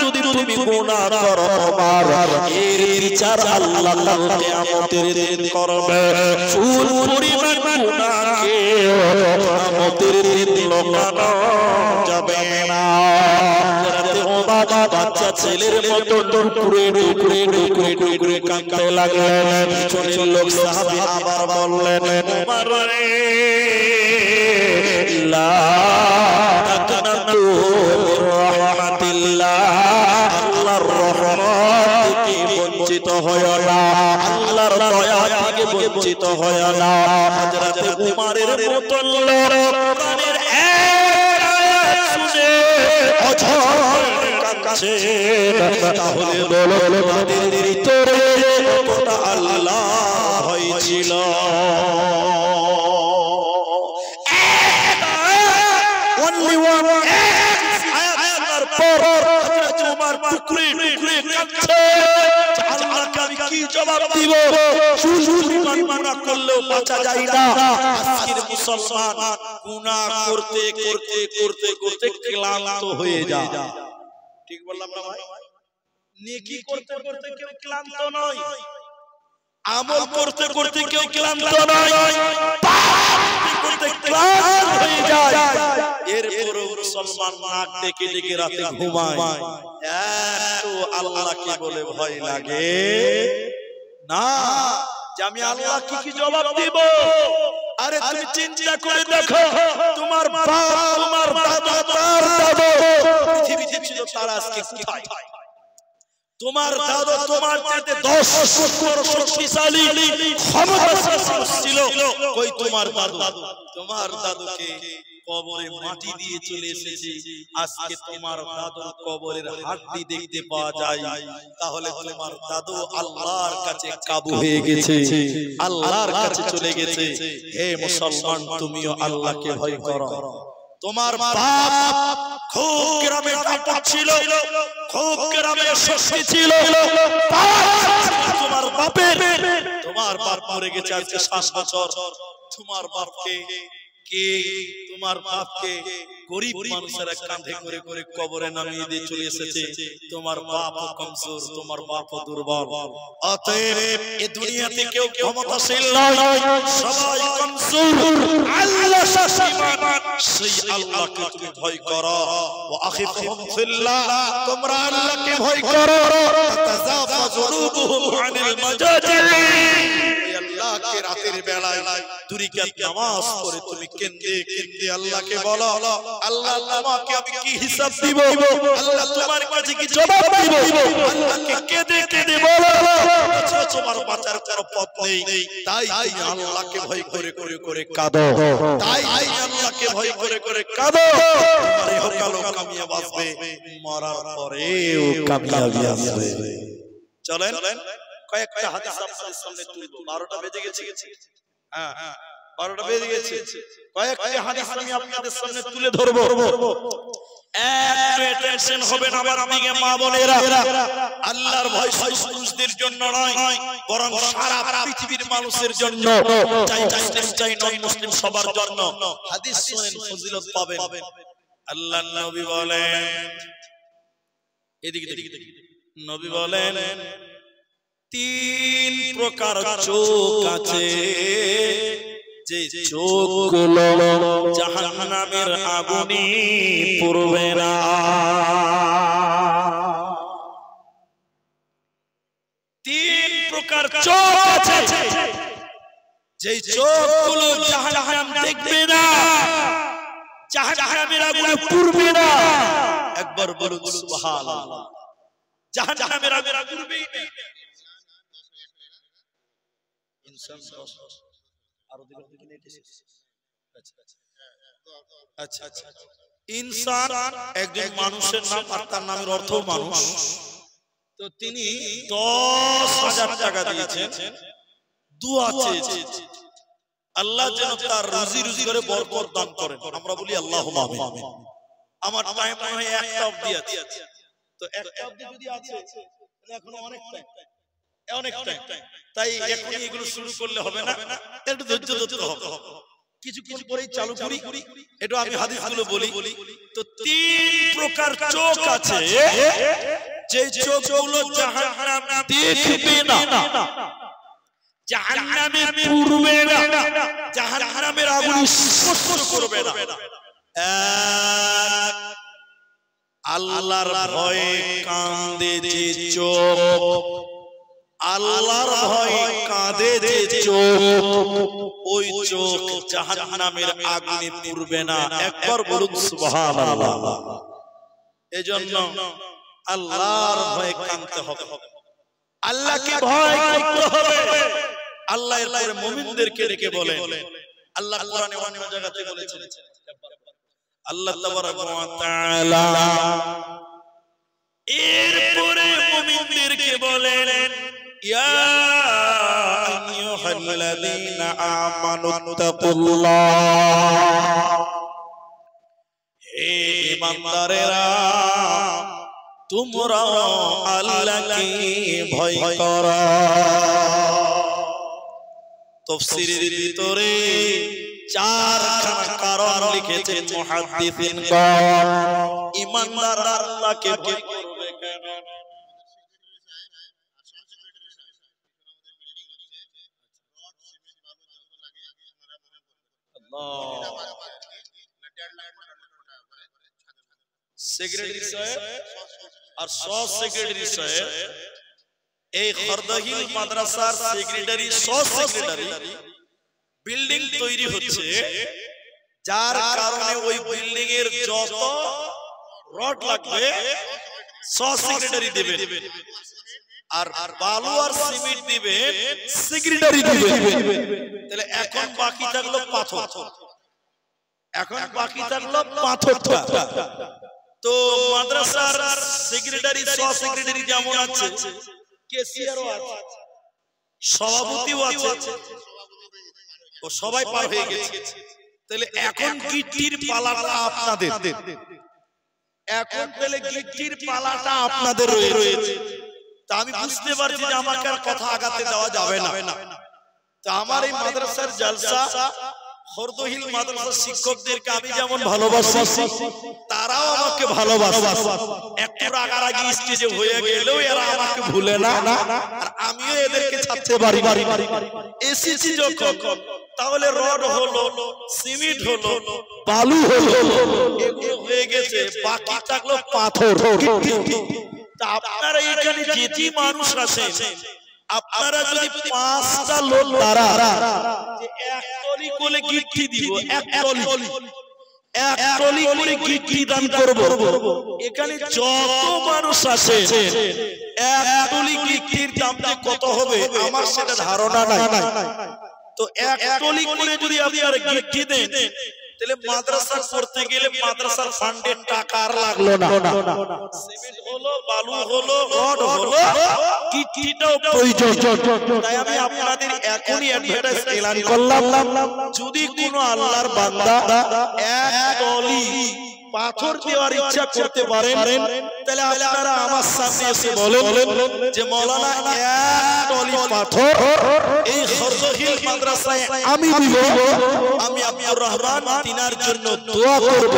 যদি তুমি গুনাহ করো, তোমার এর বিচার আল্লাহ কাল কিয়ামতের দিন করবে। চুল পরিমাণ গুনাহকে কিয়ামতের দিন লোকানো যাবে না। হযরত ওমর বাচ্চা ছেলের মতো টুকরে টুকরে টুকরে টুকরে কাঁদতে লাগলেন। পিছনের লোক সাহাবী আবার বললেন, ওমর রে লা তাকনাতু মির রাহমাতিল্লাহ, আল্লাহর রহমত থেকে বঞ্চিত হয় না, আল্লাহর দয়া থেকে বঞ্চিত হয় না। হযরত উমরের মতো লোক কোরআনের এক আয়াত শুনে অঝর কাঁদছে, তাহলে বলো তাদের ভিতরে কতটা আল্লাহ হয়েছিল। only one আয়াতের পর হযরত ওমর টুকরে টুকরে কাঁদছে, আল্লাহকে আমি কি জবাব দিব? শুধু মানা করলেও বাঁচা যায় না। আজকের মুসলমান গুনাহ করতে করতে করতে করতে ক্লান্ত হয়ে যায়। ঠিক বললাম না ভাই? নেকি করতে করতে কেউ ক্লান্ত নয়, আমল করতে করতে কেউ ক্লান্ত নয়, পাপ করতে ক্লান্ত হয়ে যায়। এরপরও মুসলমান নাক ডেকে ডেকে রাতে ঘুমায়, এত আল্লাহকে বলে ভয় লাগে না যে আমি আল্লাহ কি জবাব দিব। আরে তুমি চিন্তা করে দেখো, তোমার বাপ, তোমার দাদা, তার দাদা পৃথিবীতে ছিল, তারা আজকে কোথায়? তোমার দাদা তোমার চাইতে 10 গুণ বড় শক্তিশালী ক্ষমতাশালী ছিল, কই তোমার দাদু? তোমার দাদুকে কবরে মাটি দিয়ে চলে এসেছে, আজকে তোমার দাদুর কবরের হাড্ডি দেখতে পাওয়া যায়। তাহলে তোমার দাদু আল্লাহর কাছে কাবু হয়ে গেছে, আল্লাহর কাছে চলে গেছে। হে মুসলমান, তুমিও আল্লাহকে ভয় করো। তোমার বাপ খুব গ্রামে কাপড় ছিল, খুব গ্রামে শক্তি ছিল, তোমার বাপের, তোমার বাপ মরে গেছে আজকে 7 বছর। তোমার বাপকে কে, তোমার বাপকে গরিব মানুষেরা কাঁধে করে করে কবরে নামিয়ে দিয়ে চলে এসেছে। তোমার বাপ কমজোর, তোমার বাপ দুর্বল। অতএব এই দুনিয়াতে কেউ ক্ষমতাশীল নয়, সবাই কমজোর। আল্লাহ শাসিমান, সেই আল্লাহকে তুমি ভয় করো। ওয়া আখিফুহুম ফিল্লাহ, তোমরা আল্লাহকে ভয় করো। তাতাজাফা যুনুবুহুম আনিল মাজাজি, আল্লাহকে রাতের বেলায় 2 রাকাত নামাজ পড়ে তুমি কেঁদে কেঁদে আল্লাহকে বলো, আল্লাহ তোমাকে আমি কি হিসাব দিব, আল্লাহ তোমার কাছে কি জবাব দিব। আল্লাহকে কেঁদে কেঁদে বলো, তোমার বাঁচার কোনো পথ নেই, তাই আল্লাহকে ভয় করে করে করে কাঁদো, তাই আল্লাহকে ভয় করে করে কাঁদো। তোমার ইহকালও কামিয়াব আসবে, মরার পরেও কামিয়াবি আসবে। চলেন কয়েকটা হাদিস আপনাদের সামনে তুলবো। 12টা বেজে গেছে। হ্যাঁ 12টা বেজে গেছে। কয়েকটা হাদিস আমি আপনাদের সামনে তুলে ধরবো। একটু টেনশন হবে না আমার দিকে মা বোনেরা। আল্লাহর ভয় শুধু পুরুষদের জন্য নয়, বরং সারা পৃথিবীর মানুষের জন্য, চাই মুসলিম চাই নন মুসলিম সবার জন্য। হাদিস শুনেন, ফজিলত পাবেন। আল্লাহর নবী বলেন, এদিকে নবী বলেন, 3 প্রকার চোখ আছে, যে চোখগুলো জাহান্নামের আগুনে পুড়বে না। 3 প্রকার চোখ আছে, যে চোখগুলো জাহান্নাম দেখবে না, জাহান্নামের আগুনে পুড়বে না। একবার বলুন সুবহানাল্লাহ। জাহান্নামের আগুনে পুড়বেই না। ইনসান একজন মানুষের নাম, আর তার নামের অর্থ মানুষ। তো তিনি 10,000 টাকা দিয়েছেন, দুআ চেয়েছেন আল্লাহ যেন তার রুজি করে বরকত দান করেন। আমরা বলি আল্লাহুম্মা আমিন। আমার টাইম মনে হয় 1টা অবধি আছে, তো 1টা অবধি যদি আছে তাহলে এখনো অনেক টাইম, তাই এখনই এগুলো শুরু করলে হবে না, একটু ধৈর্য ধরতে হবে, কিছুক্ষণ পরেই চালু করি। একটু আমি হাদিসগুলো বলি। তো 3 প্রকার চোখ আছে, যে চোখগুলো জাহান্নাম দেখবে না, জাহান্নামে পুড়বে না, জাহান্নামের আগুন স্পর্শ করবে না। এক, আল্লাহর ভয়ে কাঁদে যে চোখ, আল্লাহর ভয়ে কাঁদে যে চোখ, ওই চোখ জাহান্নামের আগুনে পুড়বে না। একবার বলুন সুবহানাল্লাহ। এজন্য আল্লাহর ভয়ে কাঁদতে হবে, আল্লাহকে ভয় করতে হবে। আল্লাহ এর মুমিনদেরকে ডেকে বলেন, আল্লাহ কোরআনে অনেক জায়গাতে বলেছেন, আল্লাহ তাবারক ওয়া তাআলা এরপরে মুমিনদেরকে বলেন, ইয়া আইয়ুহাল্লাযীনা আমানুত্তাকুল্লাহ, হে ঈমানদারেরা তোমরা আল্লাহকে ভয় করো। তাফসীরের ভিতরে 4খানা কারণ লিখেছেন মুহাদ্দিসিনগণ, ঈমানদার আল্লাহকে ভয় করবে কেন? সেক্রেটারি সাহেব আর সব সেক্রেটারি সাহেব এই খরদহিল মাদ্রাসার সেক্রেটারি সহ সেক্রেটারি বিল্ডিং তৈরি হচ্ছে, যার কারণে ওই বিল্ডিং এর যত রড লাগবে সহ সেক্রেটারি দেবে, আর বালু আর সিমেন্ট দিবে সেক্রেটারি দিবে। তাহলে এখন বাকি থাকলো পাথর, এখন বাকি থাকলো পাথরটা। তো মাদ্রাসার সেক্রেটারি সহ সেক্রেটারি যেমন আছে, কেসিয়ারও আছে, সভাপতিও আছে, ও সবাই পার হয়ে গেছে। তাহলে এখন গিট্টির পালাটা আপনাদের, এখন তাহলে গিট্টির পালাটা আপনাদের রয়েছে। তা আমি বুঝতে পারছি যে আমাকে আর কথা আগাতে দেওয়া যাবে না। তা আমার এই মাদ্রাসার জলসা, খরদহিল মাদ্রাসার শিক্ষকদেরকে আমি যেমন ভালোবাসি, তারাও আমাকে ভালোবাসে। একটু রাগারাগি স্টেজে হয়ে গেলেও এরা আমাকে ভুলে না, আর আমিও এদেরকে ছাড়তে পারি। এসেছি যখন, তাহলে রড হলো, সিমেন্ট হলো, বালু হলো, এগুলো হয়ে গেছে, বাকি থাকলো পাথর। তা আপনারা এখানে যেটি মানুষ আছেন, আপনারা যদি 5টা লোক তারা যে এক টলি করে গিট্টি দিব, এক টলি করে গিট্টি দান করব, এখানে যত মানুষ আছে এক টলি গিট্টির দাম কত হবে আমার সেটা ধারণা নাই। তো এক টলি করে যদি আপনারা গিট্টি দেন, তাহলে মাদ্রাসা করতে গেলে মাদ্রাসার ফান্ডের টাকা আর লাগলো না। সিমেন্ট হলো, বালু হলো, রড হলো, গিট্টিটাও প্রয়োজন। তাই আমি আপনাদের এখনই অ্যাডভার্টাইজ এলান করলাম, যদি কোনো আল্লাহর বান্দা এক টলি পাথর দেওয়ার ইচ্ছা করতে পারেন, তাহলে আপনারা আমার সামনে এসে বলেন যে মাওলানা এক টলি পাথর এই খরদহিল মাদ্রাসায় আমি দিব। আমি আব্দুর রহমান তিনার জন্য দোয়া করব,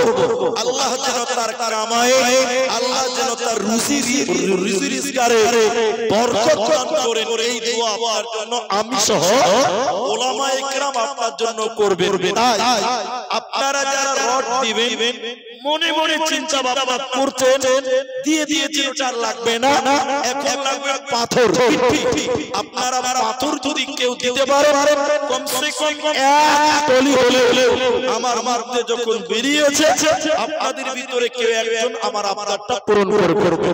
আল্লাহ যেন তার কামায়ে, আল্লাহ যেন তার রুজি রিজকারে বরকত দান করেন। এই দোয়া আপনার জন্য আমি সহ উলামায়ে কেরাম আপনার জন্য করবেন। তাই আপনারা যারা রড দিবেন, মনে মনে চিন্তা ভাবনা করছেন, দিয়ে দিয়েছেন, চার লাগবে না, এখন লাগবে পাথর। আপনারা পাথর যদি কেউ দিতে পারেন, কমসে কম এক টলি হলে আমার মধ্যে যখন বেরিয়েছে, আপনাদের ভিতরে কেউ একজন আমার আবদারটা পূরণ করবে।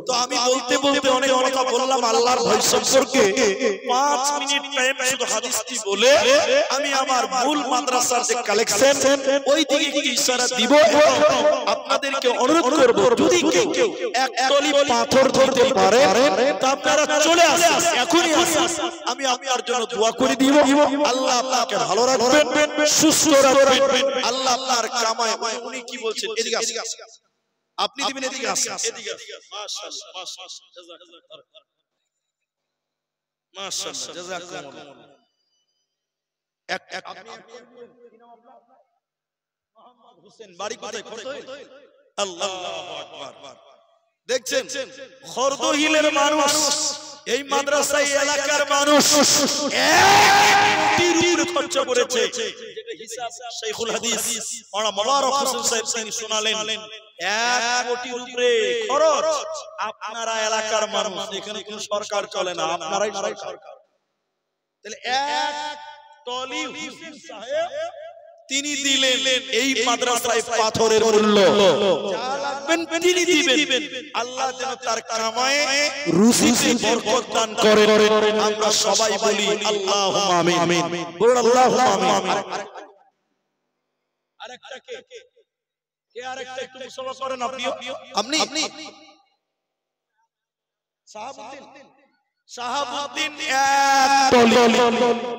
তো আমি বলতে বলতে অনেক কথা বললাম আল্লাহর ভয় সম্পর্কে। 5 মিনিট টাইম শুধু হাদিসটি বলে আমি আমার মূল মাদ্রাসার যে কালেকশন ওই দিকে ইশারা দিব। আপনাদেরকে অনুরোধ করব, যদি কেউ এক টলি পাথর ধরতে পারে তা আপনারা চলে আসুন, এখনই আসুন, আমি আপনার জন্য দোয়া করে দিব। আল্লাহ আপনাকে ভালো রাখবেন, সুস্থ রাখবেন। আল্লাহ আপনার কামায়, উনি কি বলছেন, এদিকে আসুন, আপনি দিবেন, এদিকে আসুন, এদিকে মাশাআল্লাহ মাশাআল্লাহ জাযাকুমুল্লাহ। এক মোহাম্মদ হোসেন, বাড়ি কোথায়? খরদহিল। আল্লাহু আকবার। দেখছেন খরদহিলের মানুষ, এই মাদ্রাসায় এলাকার মানুষ 1 কোটির উপরে খরচ করেছে। হিসাব শাইখুল হাদিস মাওলানা মোবারক হোসেন সাহেব তিনি শোনালেন, 1 কোটির উপরে খরচ। আপনারা এলাকার মানুষ, এখানে কোনো সরকার চলে না, আপনারাই সরকার। তাহলে এক টলি হোসেন সাহেব তিনি দিলেন এই মাদ্রাসায় পাথরের মূল্য, যা লাগবেন তিনি দিবেন। আল্লাহ যেন তার কামায়ে রুজিতে বরকত দান করেন। আমরা সবাই বলি আল্লাহুম্মা আমিন। বলুন আল্লাহুম্মা আমিন। আরেকটা কে আরেকটা একটু মুসলমান করেন আপনি শাহাবুদ্দিন এক টলি।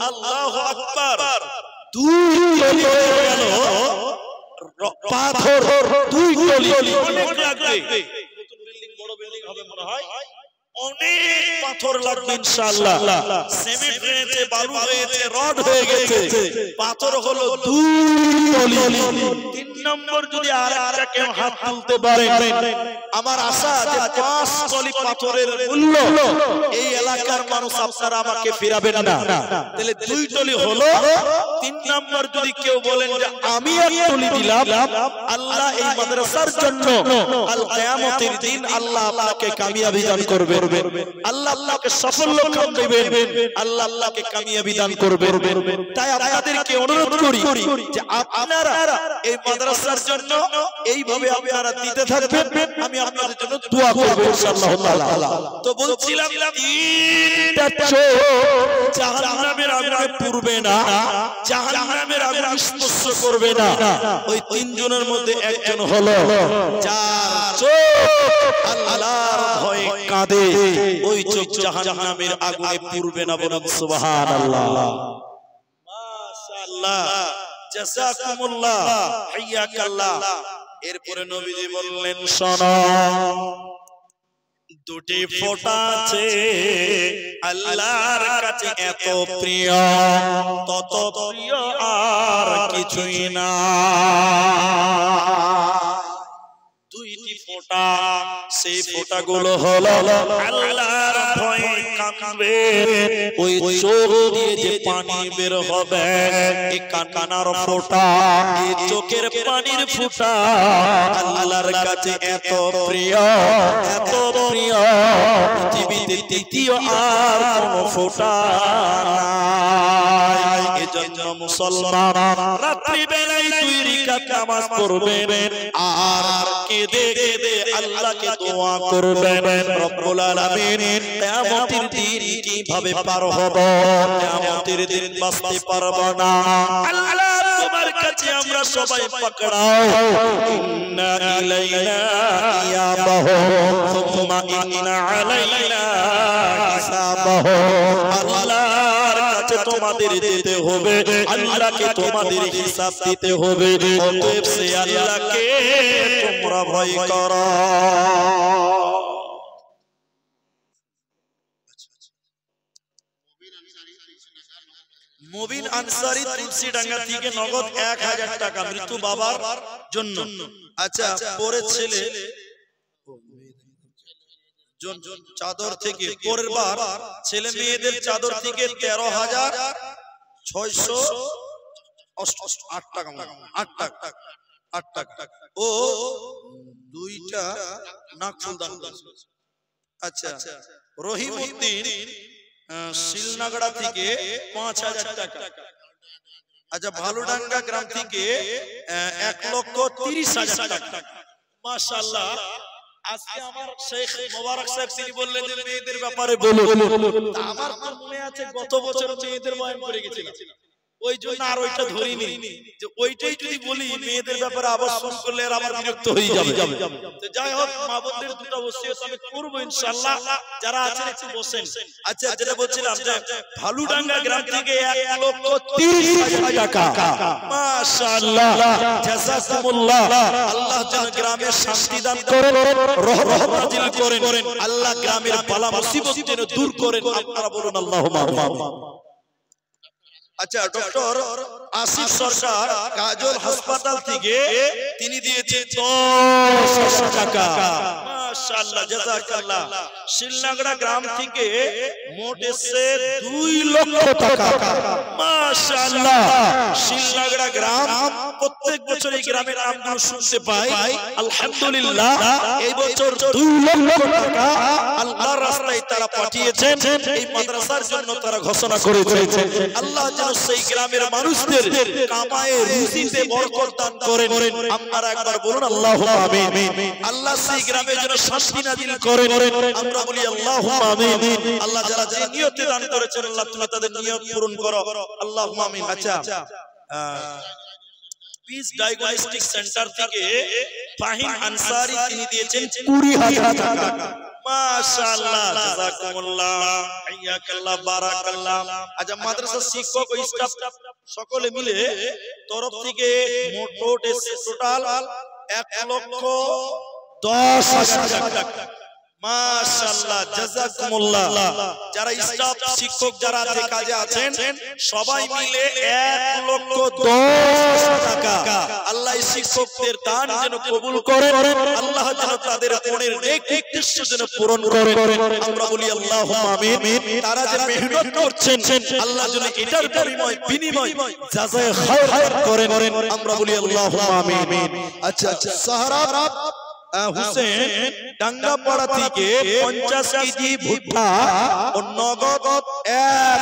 আল্লাহু আকবার। 2 টলি হয়ে গেল পাথর, 2 টলি। অনেক লাগবে, নতুন বিল্ডিং, বড় বিল্ডিং হবে মনে হয়, অনেক পাথর লাগবে ইনশাআল্লাহ। সিমেন্ট হয়েছে, বালু হয়েছে, রড হয়ে গেছে, পাথর হলো 2 টলি। 3 নম্বর যদি আরেকটা কেউ হাত তুলতে পারে, আমার আশা যে 5 টলি পাথরের মূল্য এই এলাকার মানুষ আপনারা আমাকে ফিরাবেন না। তাহলে 2 টলি হলো তিন নাম্বার যদি কেউ বলেন যে আমি এক তুলি দিলাম, আল্লাহ এই মাদ্রাসার জন্য আল কিয়ামতের দিন আল্লাহ আপনাকে কামিয়াবি দান করবে, আল্লাহ আপনাকে সাফল্য দিবেন, আল্লাহ আপনাকে কামিয়াবি দান করবে। তাই আপনাদেরকে অনুরোধ করি যে আপনারা এই মাদ্রাসার জন্য এইভাবে আপনারা দিতে থাকবেন, আমি আপনাদের জন্য দোয়া করব ইনশাআল্লাহ তাআলা। তো বলছিলাম তিনটা চোখ জাহান্নামের আগুনে পুড়বে না, জাহান্নামের আগুন স্পর্শ করবে না। ওই তিনজনের মধ্যে একজন হলো যার চোখ আল্লাহর ভয়ে কাঁদে, ওই চোখ জাহান্নামের আগুনে পুড়বে না। বলুন সুবহানাল্লাহ, মাশাআল্লাহ, জাযাকুমুল্লাহ, হাইয়াকাল্লাহ। এরপরে নবীজি বললেন, শোনো, দুটি ফোঁটা আছে আল্লাহর কাছে এত প্রিয়, তত প্রিয় আর কিছুই না। দুইটি ফোঁটা, সেই ফোঁটাগুলো হলো আল্লাহর ভয়ে কাঁদবে, ওই চোখ দিয়ে যে পানি বের হবে, এই কান্নার ফোঁটা, এই চোখের পানির ফোঁটা আল্লাহর কাছে এত প্রিয়, এত প্রিয়, পৃথিবীতে দ্বিতীয় আর কোনো ফোঁটা নাই। এজন্য মুসলমান রাত্রি বেলায় 2 রাকাত নামাজ পড়বেন আর কেঁদে কেঁদে আল্লাহকে দোয়া করবেন, রব্বুল আলামিন কিয়ামতের দিন কিভাবে পার হব, কিয়ামতের দিন বাঁচতে পারবো না, আল্লাহ তোমার কাছে আমরা সবাই পাকড়াও। ইন্না ইলাইনা ইয়াবাহুম সুম্মা ইন্না আলাইনা হিসাবাহুম। আল্লাহর কাছে তোমাদের যেতে হবে, আল্লাহকে তোমাদের হিসাব দিতে হবে। অতএব সে আল্লাহকে তোমরা ভয় করো। মুবিন আনসারী তুলসীডাঙ্গা থেকে নগদ 1000 টাকা মৃত্যু বাবার জন্য। আচ্ছা, পরে ছেলে চাদর থেকে, পরের বার ছেলে মেয়েদের চাদর থেকে 13,608 টাকা, 8 টাকা ও 2টা নাকফুল দান। আচ্ছা, রহিমউদ্দিন শিলনাগড়া থেকে 5000 টাকা। আচ্ছা, ভালুডাঙ্গা গ্রাম থেকে 1,30,000 টাকা। মাশাআল্লাহ। আজকে আমার শেখ মোবারক সাহেব তিনি বললেন যে মেয়েদের ব্যাপারে বলুন। আমার তো মনে আছে গত বছর মেয়েদের বয়ান করে গেছিলাম, ওই জন্য আর ওইটা ধরিনি, যে ওইটাই যদি বলি মেয়েদের ব্যাপারে আবার শুরু করলে আর আবার বিরক্ত হয়ে যাবে। তো যাই হোক, মা বোনদের দুটো ওসিয়ত আমি করব ইনশাআল্লাহ, যারা আছেন একটু বসেন। আচ্ছা, যেটা বলছিলাম যে ভালুডাঙ্গা গ্রাম থেকে 1,30,000 টাকা। মাশাআল্লাহ, জাযাকুমুল্লাহ। আল্লাহ যেন গ্রামের শান্তি দান করেন, রহমত নাজিল করেন, আল্লাহ গ্রামের বালা মুসিবত যেন দূর করেন। আপনারা বলুন আল্লাহুম্মা আমিন। আচ্ছা, ডক্টর আসিফ সরকার কাজল হাসপাতাল থেকে তিনি দিয়েছেন 10,000 টাকা। মাশাআল্লাহ, জাযাকাল্লাহ। শিলনাগড়া গ্রাম থেকে মোট এসে 2 লক্ষ টাকা। মাশাআল্লাহ। শিলনাগড়া গ্রাম, প্রত্যেক বছর এই গ্রামের নামগুলো শুনতে পাই। আলহামদুলিল্লাহ, এই বছর 2 লক্ষ টাকা আল্লাহর রাস্তায় তারা পাঠিয়েছেন, এই মাদ্রাসার জন্য তারা ঘোষণা করেছেন। আল্লাহ যেন সেই গ্রামের মানুষদের কামায়ে রুজিতে বরকত দান করেন। আপনারা একবার বলুন আল্লাহুম্মা আমিন। আল্লাহ সেই গ্রামের জন্য শান্তি নাযিল করেন। আমরা বলি আল্লাহুম্মা আমিন। আল্লাহ যারা যে নিয়তে দান করেছেন, আল্লাহ তুমি তাদের নিয়ত পূরণ করো, আল্লাহুম্মা আমিন। আচ্ছা, পিস ডায়াগনস্টিক সেন্টার থেকে ফাহিম আনসারী তিনি দিয়েছেন 20,000 টাকা। মাশাআল্লাহ, জাযাকুমুল্লাহ, হাইয়াকাল্লাহ, বারাকাল্লাহ। আচ্ছা, মাদ্রাসার শিক্ষক ও স্টাফ সকলে মিলে তরফ থেকে মোট টোটাল 1,10,000 টাকা। মাশাআল্লাহ, জাযাকুমুল্লাহ। যারা স্টাফ শিক্ষক যারা আছে কাজে আছেন সবাই মিলে 1,10,000 টাকা আল্লাহ এই শিক্ষকদের দান যেন কবুল করেন, আল্লাহ যেন তাদের মনের নেক উদ্দেশ্য যেন পূরণ করেন। আমরা বলি আল্লাহুম্মা আমিন। তারা যে মেহনত করছেন আল্লাহ যেন এটার বিনিময় জাযায়ে খায়র করেন, আমরা বলি আল্লাহুম্মা আমিন। আচ্ছা সাহারা হুসেন ডাঙ্গাপাড়া থেকে 50 কেজি ভুট্টা ও নগদ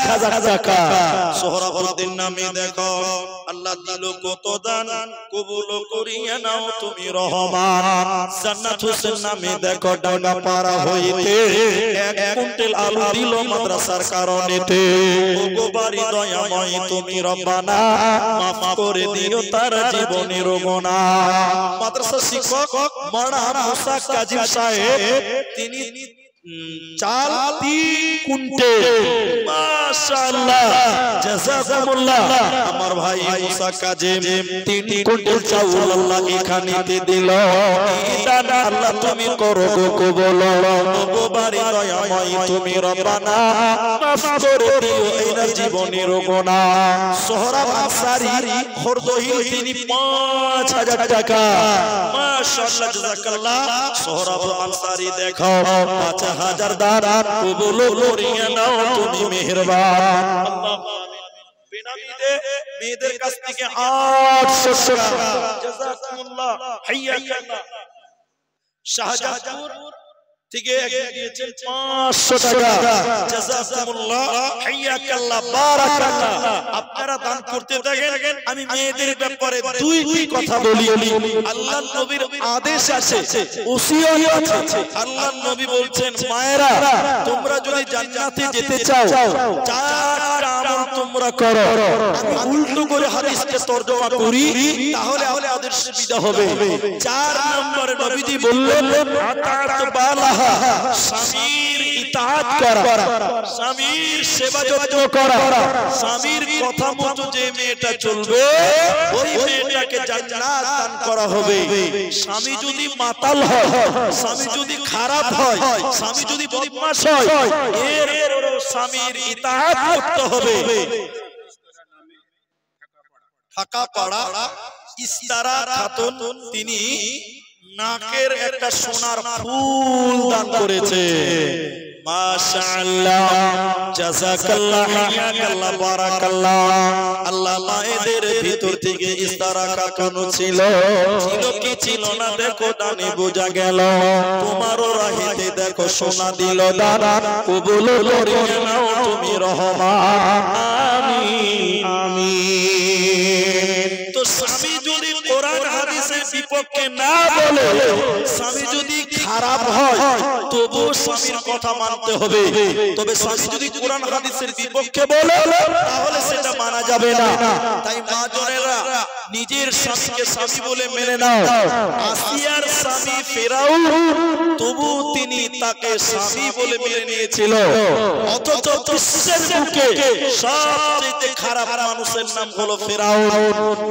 1000 টাকা সোহরাবুদ্দিন নামে দেখো আল্লাহ দিল কত দান, কবুল করিয়া নাও তুমি রহমান। জান্নাত হোসেন নামে দেখো ডাঙ্গাপাড়া হইতে 1 কুইন্টাল আলু দিল মাদ্রাসার কারণেতে। ওগো বাড়ি দয়াময় তুমি রব্বানা, মাফ করে দিও তার জীবনের গুনাহ। মাদ্রাসা শিক্ষক মানা মুসা কাজিম সাহেব তিনি চাল 3 কুইন্টাল, মাশাআল্লাহ জাযাকুমুল্লাহ। আমার ভাই মুসা কাজিম 3 কুইন্টাল চাউল আল্লাহ এখানেতে দিল। দাদা আল্লাহ তুমি করো গো কবুল, গো বাড়ি দয়াময় তুমি রব্বানা, মাফ করে দিও এই জীবনের গুনাহ। সোহরাব আনসারী খরদহিল তিনি 5000 টাকা, মাশাআল্লাহ জাযাকাল্লাহ। সোহরাব আনসারী দেখো 5000 দান কবুল করিয়া নাও তুমি মেহেরবান। আল্লাহুম্মা আমিন। বেনামীতে মেয়েদের কাছ থেকে 800 টাকা জাযাকুমুল্লাহ, হাইয়াকাল্লাহ। শাহজাহানপুর থেকে দিয়েছেন 500 টাকা জাযাকুমুল্লাহ, হাইয়াকাল্লাহ, বারাকাল্লাহ। আপনারা দান করতে থাকেন। আমি মেয়েদের ব্যাপারে দুই কথা বলি। আল্লাহর নবীর আদেশ আছে, ওসিয়ত আছে। আল্লাহর নবী বলছেন মায়েরা তোমরা যদি জান্নাতে যেতে চাও 4টা আমল তোমরা করো। আমি উল্টো করে হাদিসকে তরজমা করি তাহলে আমাদের সুবিধা হবে। 4 নম্বরে নবীজি বললেন আতাত বালাহা, স্বামীর ইতাআত করা, স্বামীর সেবা যত্ন করা। স্বামীর কথা মতো যে মেয়েটা চলবে ওই মেয়েটাকে জান্নাত দান করা হবে। স্বামী যদি মাতাল হয়, স্বামী যদি খারাপ হয়, স্বামী যদি বদমাশ হয়, এরপরও স্বামীর ইতাআত করতে হবে। ঢাকাপাড়া ইস্তারা খাতুন তিনি নাকের একটা সোনার ফুল দান করেছে। মাশাআল্লাহ জাযাকাল্লাহ, হাইয়াকাল্লাহ, বারাকাল্লাহ। আল্লাহ মায়েদের ভিতর থেকে ইস্তারা কাকানো ছিল কি ছিল না দেখো দানে বোঝা গেল। তোমারও রাহিতে দেখো সোনা দিল দান, কবুল করিয়া নাও তুমি রহমান। আমিন আমিন। তো স্বামী যদি কোরআন হাদিসের বিপক্ষে না বলে, স্বামী যদি খারাপ হয় তবু স্বামীর কথা মানতে হবে। তবে স্বামী যদি কোরআন হাদিসের বিপক্ষে বলে তাহলে সেটা মানা যাবে না। তাই মা জনেরা নিজের স্বামীকে স্বামী বলে মেনে নাও। আসিয়ার স্বামী ফেরাউন তবু তিনি তাকে স্বামী বলে মেনে নিয়েছিল। অথচ বিশ্বের বুকে সবচেয়ে খারাপ মানুষের নাম হলো ফেরাউন,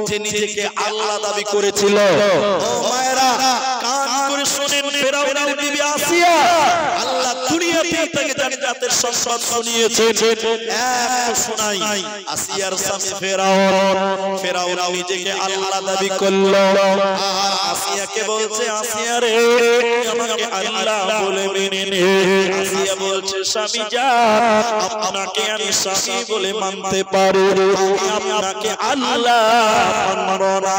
যে নিজেকে আল্লাহ দাবি করেছিল। ও মায়েরা কান করে শুনেন, ফেরাউনের বিবি আসিয়া আল্লাহ দুনিয়াতে তাকে জান্নাতের সংবাদ শুনিয়েছেন। এক শোনাই, আসিয়ার স্বামী ফেরাউন নিজেকে আল্লাহ দাবি করলো আর আসিয়াকে বলছে আসিয়া রে আমাকে আল্লাহ বলে মেনে নে। আসিয়া বলছে স্বামী যান আপনাকে আমি স্বামী বলে মানতে পারি, আপনাকে আল্লাহ মানব না।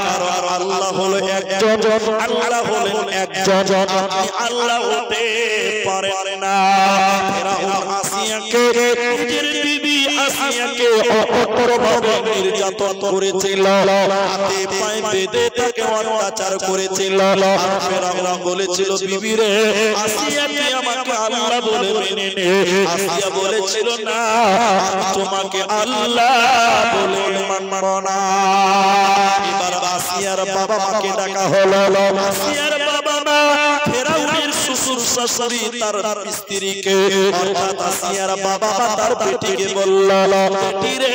কারণ আল্লাহ হলো একজন, আল্লাহ হলেন একজন, আপনি আল্লাহ হতে পারেন না। ফেরাউন আসিয়াকে নিজের বিবি আসিয়াকে অকঠোরভাবে নির্যাতন করেছিল, হাতে পায়ে বেঁধে তাকে অত্যাচার করেছিল। আর ফেরাউন বলেছিল বিবি রে আসিয়াকে আমাকে আল্লাহ বলে মেনে নে। আসিয়া বলেছিল না আমি তোমাকে আল্লাহ বলে মানব না। এবার আসিয়ার বাবা মাকে ডাকা হলো। আসিয়ার বাবা মা ফেরাউনের শ্বশুর শাশুড়ি তার স্ত্রীকে অর্থাৎ আসিয়ার বাবা তার বেটিকে বলল, বেটি রে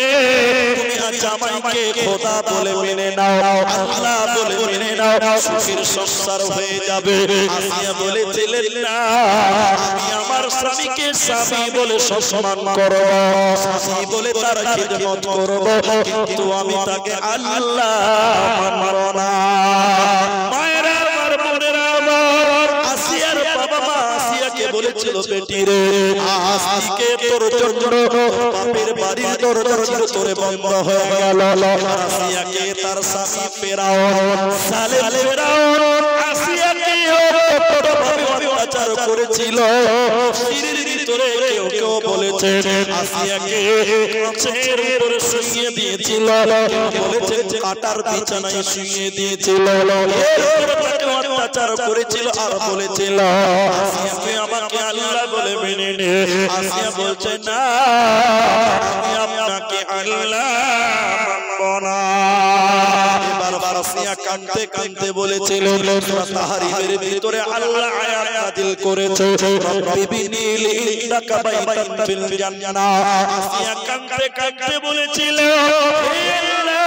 তুমি জামাইকে খোদা বলে মেনে নাও, আল্লাহ বলে মেনে নাও, সুখের সংসার হয়ে যাবে। আসিয়া বলেছিলেন না, আমি আমার স্বামীকে স্বামী বলে সম্মান করব, স্বামী বলে তার খিদমত করব, কিন্তু আমি তাকে আল্লাহ মানব না। মায়েরা আমার, বোনেরা আমার, আসিয়ার বাবা মা আসিয়াকে বলেছিল, বেটি রে আজকে তোর জন্য বাপের বাড়ির দরজা চিরতরে বন্ধ হয়ে গেল। আসিয়াকে তার স্বামী ফেরাউন, সালেম ফেরাউন আসিয়াকে অত্যাচার করেছিল। সিঁড়ির ভিতরে কেউ কেউ বলেছে আসিয়াকে গাছের উপরে শুইয়ে দিয়েছিল, কেউ বলেছে কাটার বিছানায় শুইয়ে দিয়েছিল, অত্যাচার করেছিল। আর বলেছিল আসিয়াকে আমাকে আল্লাহ বলে মেনে নে। আসিয়া বলছে না, আমি আপনাকে আল্লাহ মানব না। এবার আসিয়া কাঁদতে কাঁদতে বলেছিল, সূরা তাহরিমের ভিতরে আল্লাহ আয়াত নাযিল করেছে, রব্বিবনি ইন্দাকা বাইতান ফিল জান্নাহ। আসিয়া কাঁদতে কাঁদতে বলেছিল, হে আল্লাহ,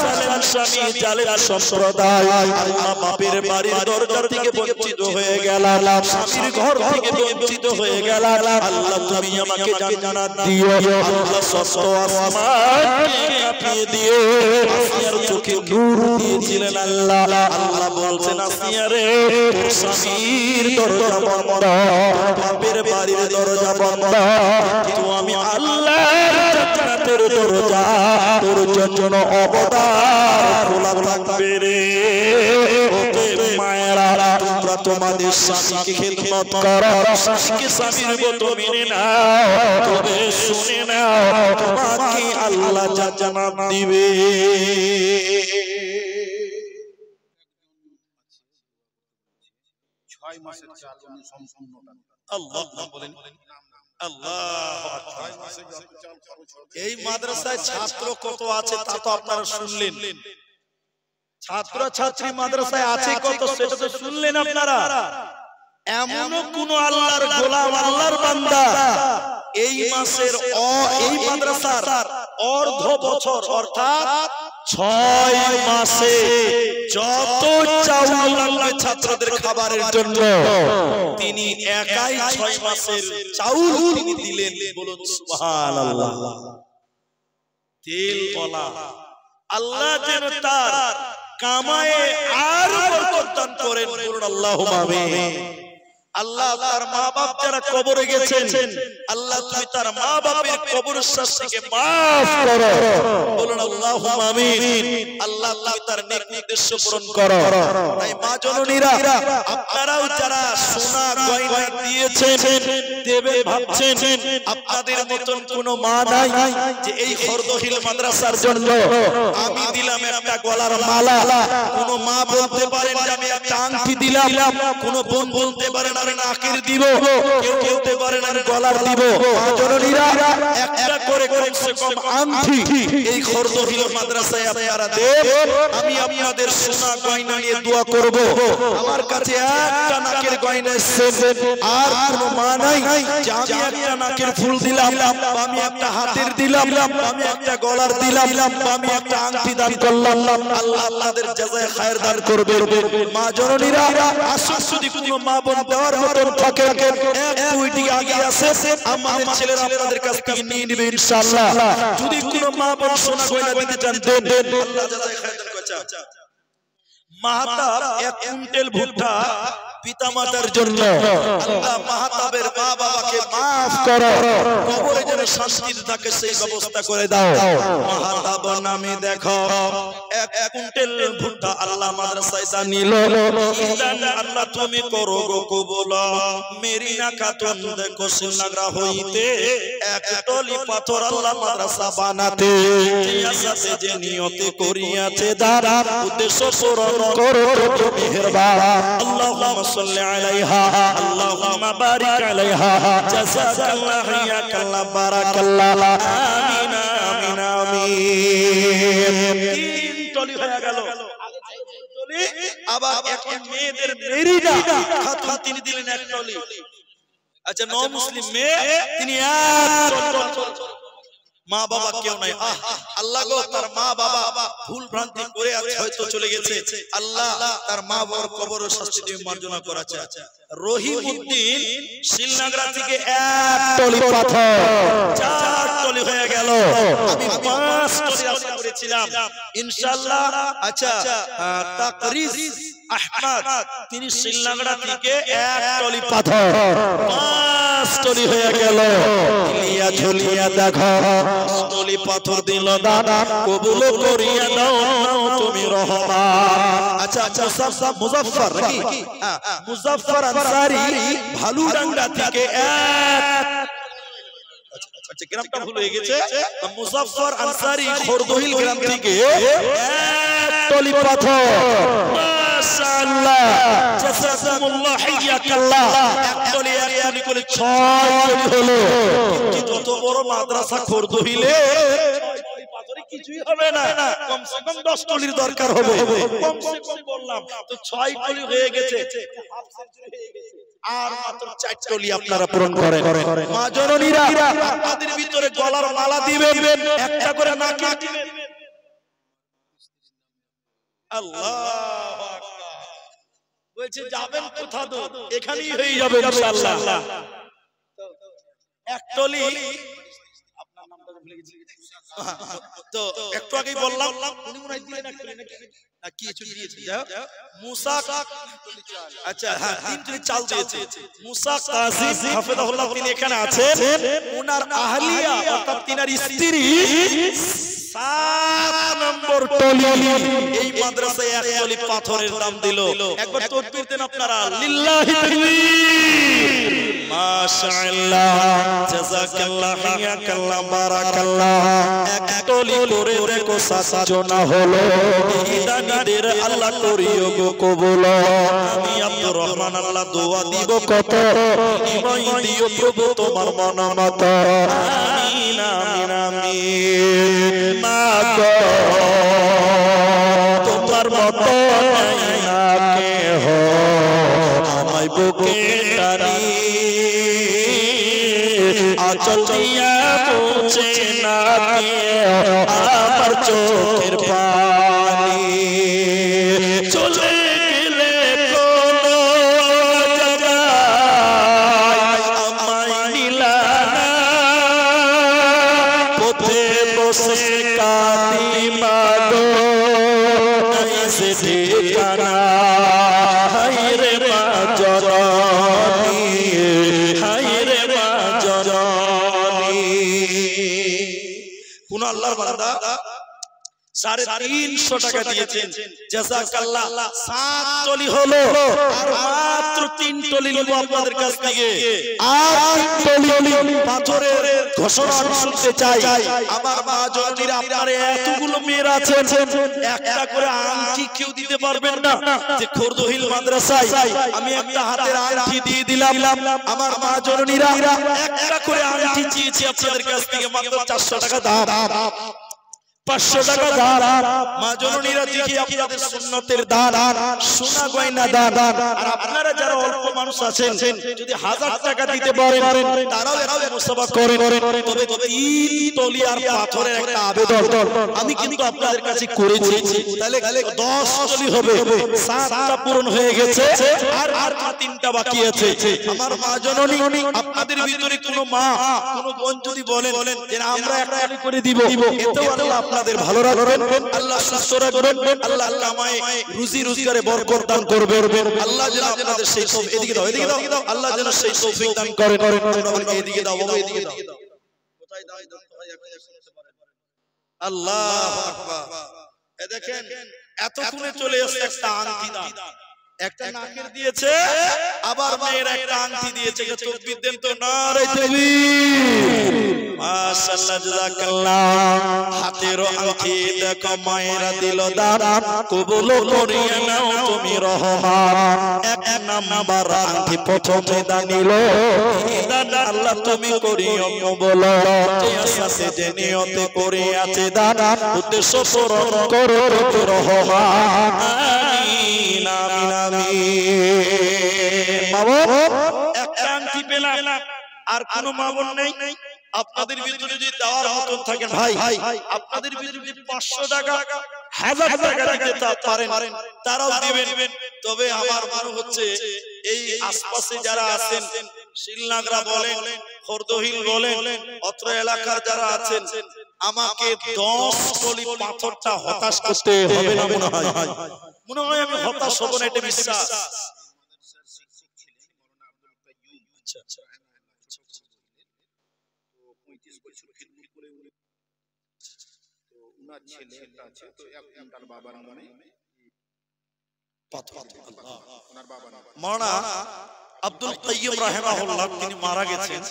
সালেম স্বামী জালেম সম্প্রদায়, আল্লাহ বাপের বাড়ির দরজা থেকে বঞ্চিত হয়ে গেলাম, স্বামীর ঘর থেকে বঞ্চিত হয়ে গেলাম, আল্লাহ তুমি আমাকে জান্নাত দিও। আল্লাহ সপ্ত আসমানকে কাঁপিয়ে দিয়ে আসিয়ার চোখে নূর দিয়েছিলেন আল্লাহ। আল্লাহ বলছেন, আসিয়া রে তোর স্বামীর দরজা বন্ধ, বাপের বাড়ির দরজা বন্ধ, কিন্তু আমি আল্লাহ জান্নাতের দরজা তোর জন্য অবদান খোলা থাকবে রে। মায়েরা তোমরা তোমাদের স্বামীকে খিদমত করো, স্বামীকে স্বামীর মতো মেনে নাও, তবে শুনে নাও তোমাকে আল্লাহ জান্নাত দিবে। এই মাদ্রাসায় ছাত্র কত আছে তা তো আপনারা শুনলেন, ছাত্র ছাত্রী মাদ্রাসায় আছে কত সেটা তো শুনলেন আপনারা। এমনও কোন আল্লাহর গোলাম, আল্লাহর বান্দা এই মাসের এই মাদ্রাসার অর্ধ বছর অর্থাৎ 6 মাসে যত চাউল লাগবে ছাত্রদের খাবারের জন্য তিনি একাই 6 মাসের চাউল তিনি দিলেন। বলুন সুবহানাল্লাহ। তেলওয়ালা আল্লাহ যেন তার কামায়ে আর বরকত দান করেন। বলুন আল্লাহুম্মা আমিন। আল্লাহ তার মা বাপ যারা কবরে গেছেন, আল্লাহ তুমি তার মা বাপের কবরের শাস্তিকে maaf করো। বলুন আল্লাহুম্মা আমিন। আল্লাহ তুমি তার নেক নির্দেশ পূরণ করো। তাই মা জননীরা আপনারাও যারা সোনা গয়না দিয়েছেন, দেবে ভাবছেন, আপনাদের মতন কোনো মা নাই যে এই খরদহিল মাদ্রাসার জন্য আমি দিলাম একটা গলার মালা। কোনো মা বলতে পারেন যে আমি একটা আংটি দিলাম, কোনো বোন বলতে পারেন আমি নাকের দিব, কেউ বলতে পারেন আমি গলার দিব। মা জননীরা একটা করে কমসে কম আংটি এই খরদহিল মাদ্রাসায় আপনারা দেন। আমি আপনাদের সোনা গয়না নিয়ে দোয়া করব। আমার কাছে একটা নাকের গয়না এসেছে, আর কোনো মা নাই যে আমি একটা নাকের ফুল দিলাম, আমি একটা হাতের দিলাম, আমি একটা গলার দিলাম, আমি একটা আংটি দান করলাম। আল্লাহ আপনাদের জাযায়ে খায়ের দান করবে। মা জননীরা আসুন, যদি কোনো মা বোন দেওয়ার মতন থাকে এক দুইটি আগে আসে, আমাদের ছেলেরা আপনাদের কাছ থেকে নিয়ে নেবে ইনশাআল্লাহ। যদি কোনো মা বোন সোনা গয়না দিতে চান দেন, আল্লাহ জাযায়ে খায়ের দান করছে। মাহতাব 1 কুইন্টাল ভুট্টা পিতামাতার জন্য, আল্লাহ মাহতাবের মা বাবাকে maaf করো, কবরে যেন শান্তিতে থাকে সেই ব্যবস্থা করে দাও। মাহতাব নামে দেখো 1 কুইন্টাল ভুট্টা আল্লাহ মাদ্রাসায় দান নিল। আল্লাহ তুমি করো গো কবুল। মেরিনা খাতুন দেখো শ্রীনগর হইতে 1 টলি পাথর আল্লাহ মাদ্রাসা বানাতে জিয়াসাতে যে নিয়তে করিয়াছে দারা উদ্দেশ্য পূরণ করো মেহেরবান। আল্লাহুম্মা সাল্লি আলাইহা, আল্লাহুম্মা বারিক আলাইহা, জাযাকাল্লাহু হাইয়াকাল্লাহ বারাকাল্লাহ। আমিন আমিন আমিন। 3 টলি হয়ে গেল, আবার এখন মেয়েদের মেরিনা খাতুন তিনি দিলেন এক টলি। আচ্ছা নন মুসলিম মেয়ে তিনি এক টলি। মা বাবা কেউ নাই, আল্লাহ গো তার মা বাবা ভুল ভ্রান্তি করে হয়তো চলে গেছে, আল্লাহ তার মা বাবার কবর শাস্তি দিয়ে মার্জনা করাছে। রহিমউদ্দিন শিলনাগরা থেকে এক টলি পাথর 4 টলি হয়ে গেল। আমি 5 টলি আশা করেছিলাম ইনশাআল্লাহ। আচ্ছা তাকরিজ আহমদ তিনি শিলনাগরা থেকে এক টলি পাথর 5 টলি হয়ে গেল। লিয়া ঝুলিয়া দেখো টলি পাথর দিল দাদা, কবুল করিয়া দাও তুমি রহমান। আচ্ছা আচ্ছা মুজাফফর নাকি? মুজাফফর আনসারী ভালুডাঙ্গা থেকে এক, আচ্ছা গ্রামটা ভুল হয়ে গেছে, মুজাফফর আনসারী খোরদহিল গ্রাম থেকে এক টলি পাথর। মাশাআল্লাহ জাযাকুমুল্লাহ হাইয়াকাল্লাহ। এক টলি করে 6 টলি হলো। কিন্তু তত বড় মাদ্রাসা খোরদহিলে কিছুই হবে না, কমসে কম 10 টলির দরকার হবে। কমসে কম বললাম তো 6 টলি হয়ে গেছে, হাফ সেঞ্চুরি হয়ে গেছে। আর মাত্র 4 টলি আপনারা পূরণ করেন। মা জননীরা আপনাদের ভিতরে গলার মালা দিবেন, একটা করে নাকে দিবেন। আল্লাহু আকবার। বলছে যাবেন কোথা তো এখানেই হয়ে যাবে ইনশাআল্লাহ। এক টলি আপনার নামটা ভুলে গেছি তো একটু আগেই বললাম, উনি মনে হয় দিলেন এক টলি নাকি না কি কিছু দিয়েছে। মুসা, আচ্ছা হ্যাঁ 3 টলি চাল দিয়েছে। মুসা কাসিম হাফেজাহুল্লাহ তিনি এখানে আছেন, ওনার আহলিয়া অর্থাৎ তিনার স্ত্রী 7 নম্বর টলি এই মাদ্রাসায় এক টলি পাথরের দাম দিল। একবার তাকবীর দেন আপনারা, লিল্লাহি তাকবীর। মাশাআল্লাহ জাযাকাল্লাহ হায়াকাল্লাহ বারাকাল্লাহ। এক টলি করে দেখো 7 জনা হলো, ইদানিদের আল্লাহ করিও গো কবুল। আমি আব্দুর রহমান আল্লাহ দোয়া দিব কত, ইমাই দিও প্রভু তোমার মন মত। আমিন আমিন আমিন। মাগো তোমার মত নাই না কেহ, আমায় বুকে টানি আঁচল দিয়া মুছে না কেহ আমার চোখের পানি। চলে গেলে কোনো জায়গায় আমায় নিলানা, পথে বসে কাঁদি মাগো নাই সে ঠিকানা। হায়রে মা জননী, হায়রে মা জননী। কোন আল্লাহর বান্দা 350 টাকা দিয়েছেন, জাযাকাল্লাহ। 7 টলি হলো, আর মাত্র 3 টলি নেব আপনাদের কাছ থেকে। আর 3 টলি পাথরের ঘোষণা শুনতে চাই। আমার মা জননীরা আপনারা এতগুলো মেয়েরা আছেন, একটা করে আংটি কেউ দিতে পারবেন না? যে খোরদহিল মাদ্রাসায় আমি একটা হাতের আংটি দিয়ে দিলাম। আমার মা জননীরা একটা করে আংটি চেয়েছি আপনাদের কাছ থেকে, মাত্র 400 টাকা দাম, 500 টাকা দান। মা জননীরা দেখি আপনাদের সুন্নতের দান, সোনা গয়না দান। আর আপনারা যারা অল্প মানুষ আছেন যদি 1000 টাকা দিতে পারেন তারাও একটা মুসাফা করেন। তবে 3 টলি আর পাথরের একটা আবেদন আমি কিন্তু আপনাদের কাছে করেছি। তাহলে 10 টলি হবে, 7টা পূরণ হয়ে গেছে, আর 3টা বাকি আছে। আমার মা জননী আপনাদের ভিতরে কোনো মা কোনো বোন যদি বলেন যে আমরা একটা করে দিব, এতেও আল্লাহ আপনাদের ভালো রাখবেন, আল্লাহ সুস্থ রাখবেন, আল্লাহ কামায়ে রুজি রোজগারে বরকত দান করবেন। আল্লাহ যেন আপনাদের সেই তৌফিক, এদিকে দাও এদিকে দাও, আল্লাহ যেন সেই তৌফিক দান করেন। এদিকে দাও বাবা, এদিকে দাও। কোথায় দাও ভাই, এখন শুনতে পারেন। আল্লাহু আকবার। এ দেখেন এতক্ষণে চলে আসছে একটা আংটি দান, একটা নাকের দিয়েছে, আবার মেয়ের একটা আংটি দিয়েছে। তাকবীর দেন তো, নারে তাকবীর। মাশাআল্লাহ জাযাকাল্লাহ হাতের আংটি দেখো মায়েরা দিল দান কবুল করিয়ে নাও তুমি রহমান এক নাম্বার আংটি প্রথমে দানিল দান আল্লাহ তুমি করিও কবুল সাথে যে নিয়তে করে আছে দান উদ্দেশ্য পূরণ করো রহমান আমিন আমিন আমিন মাবুদ একটা আংটি পেলাম আর কোন মাবুদ নেই আপনাদের ভিতরে যদি দেওয়ার মতন থাকেন ভাই আপনাদের ভিতরে যদি 500 টাকা 1000 টাকা দিতে পারেন তারাও দিবেন তবে আমার মনে হচ্ছে এই আশপাশে যারা আছেন শিলনাগরা বলেন খরদহিল বলেন অত্র এলাকার যারা আছেন আমাকে 10 টলি পাথরটা হতাশ করতে হবে না মনে হয় আমি হতাশ হব না এটা বিশ্বাস আচ্ছা মাওলানা আব্দুল কাইয়্যিম রাহিমাহুল্লাহ তিনি মারা গেছেন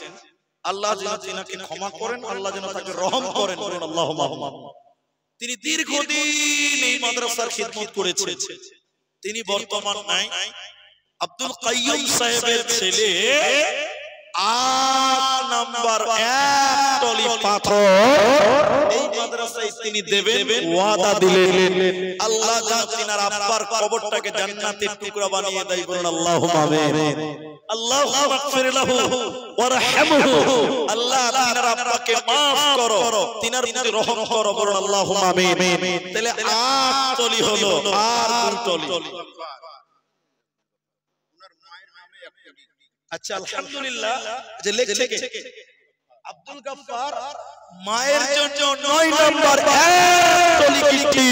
আল্লাহ যেন তিনাকে ক্ষমা করেন আল্লাহ যেন তাকে রহম করেন বলুন আল্লাহুম্মা তিনি দীর্ঘদিন এই মাদ্রাসার খিদমত করেছেন তিনি বর্তমান নাই আব্দুল কাইয়্যিম সাহেবের ছেলে 8 নাম্বার 1 টলি পাথর এই মাদ্রাসায় তিনি দেবেন ওয়াদা দিলেন আল্লাহ যেন তিনার আব্বার কবরটাকে জান্নাতের টুকরা বানিয়ে দেয় বলুন আল্লাহুম্মা আমিন আল্লাহুম্মা মাগফির লাহু ওয়ারহামহু আল্লাহ তিনার আব্বাকে maaf করো তিনার প্রতি রহম করো বলুন আল্লাহুম্মা আমিন তাহলে 8 টলি হলো আর 2 টলি আচ্ছা আলহামদুলিল্লাহ যে লেখছে আব্দুল গফফার মায়ের জন্য 9 নাম্বার 1 টলি কিটি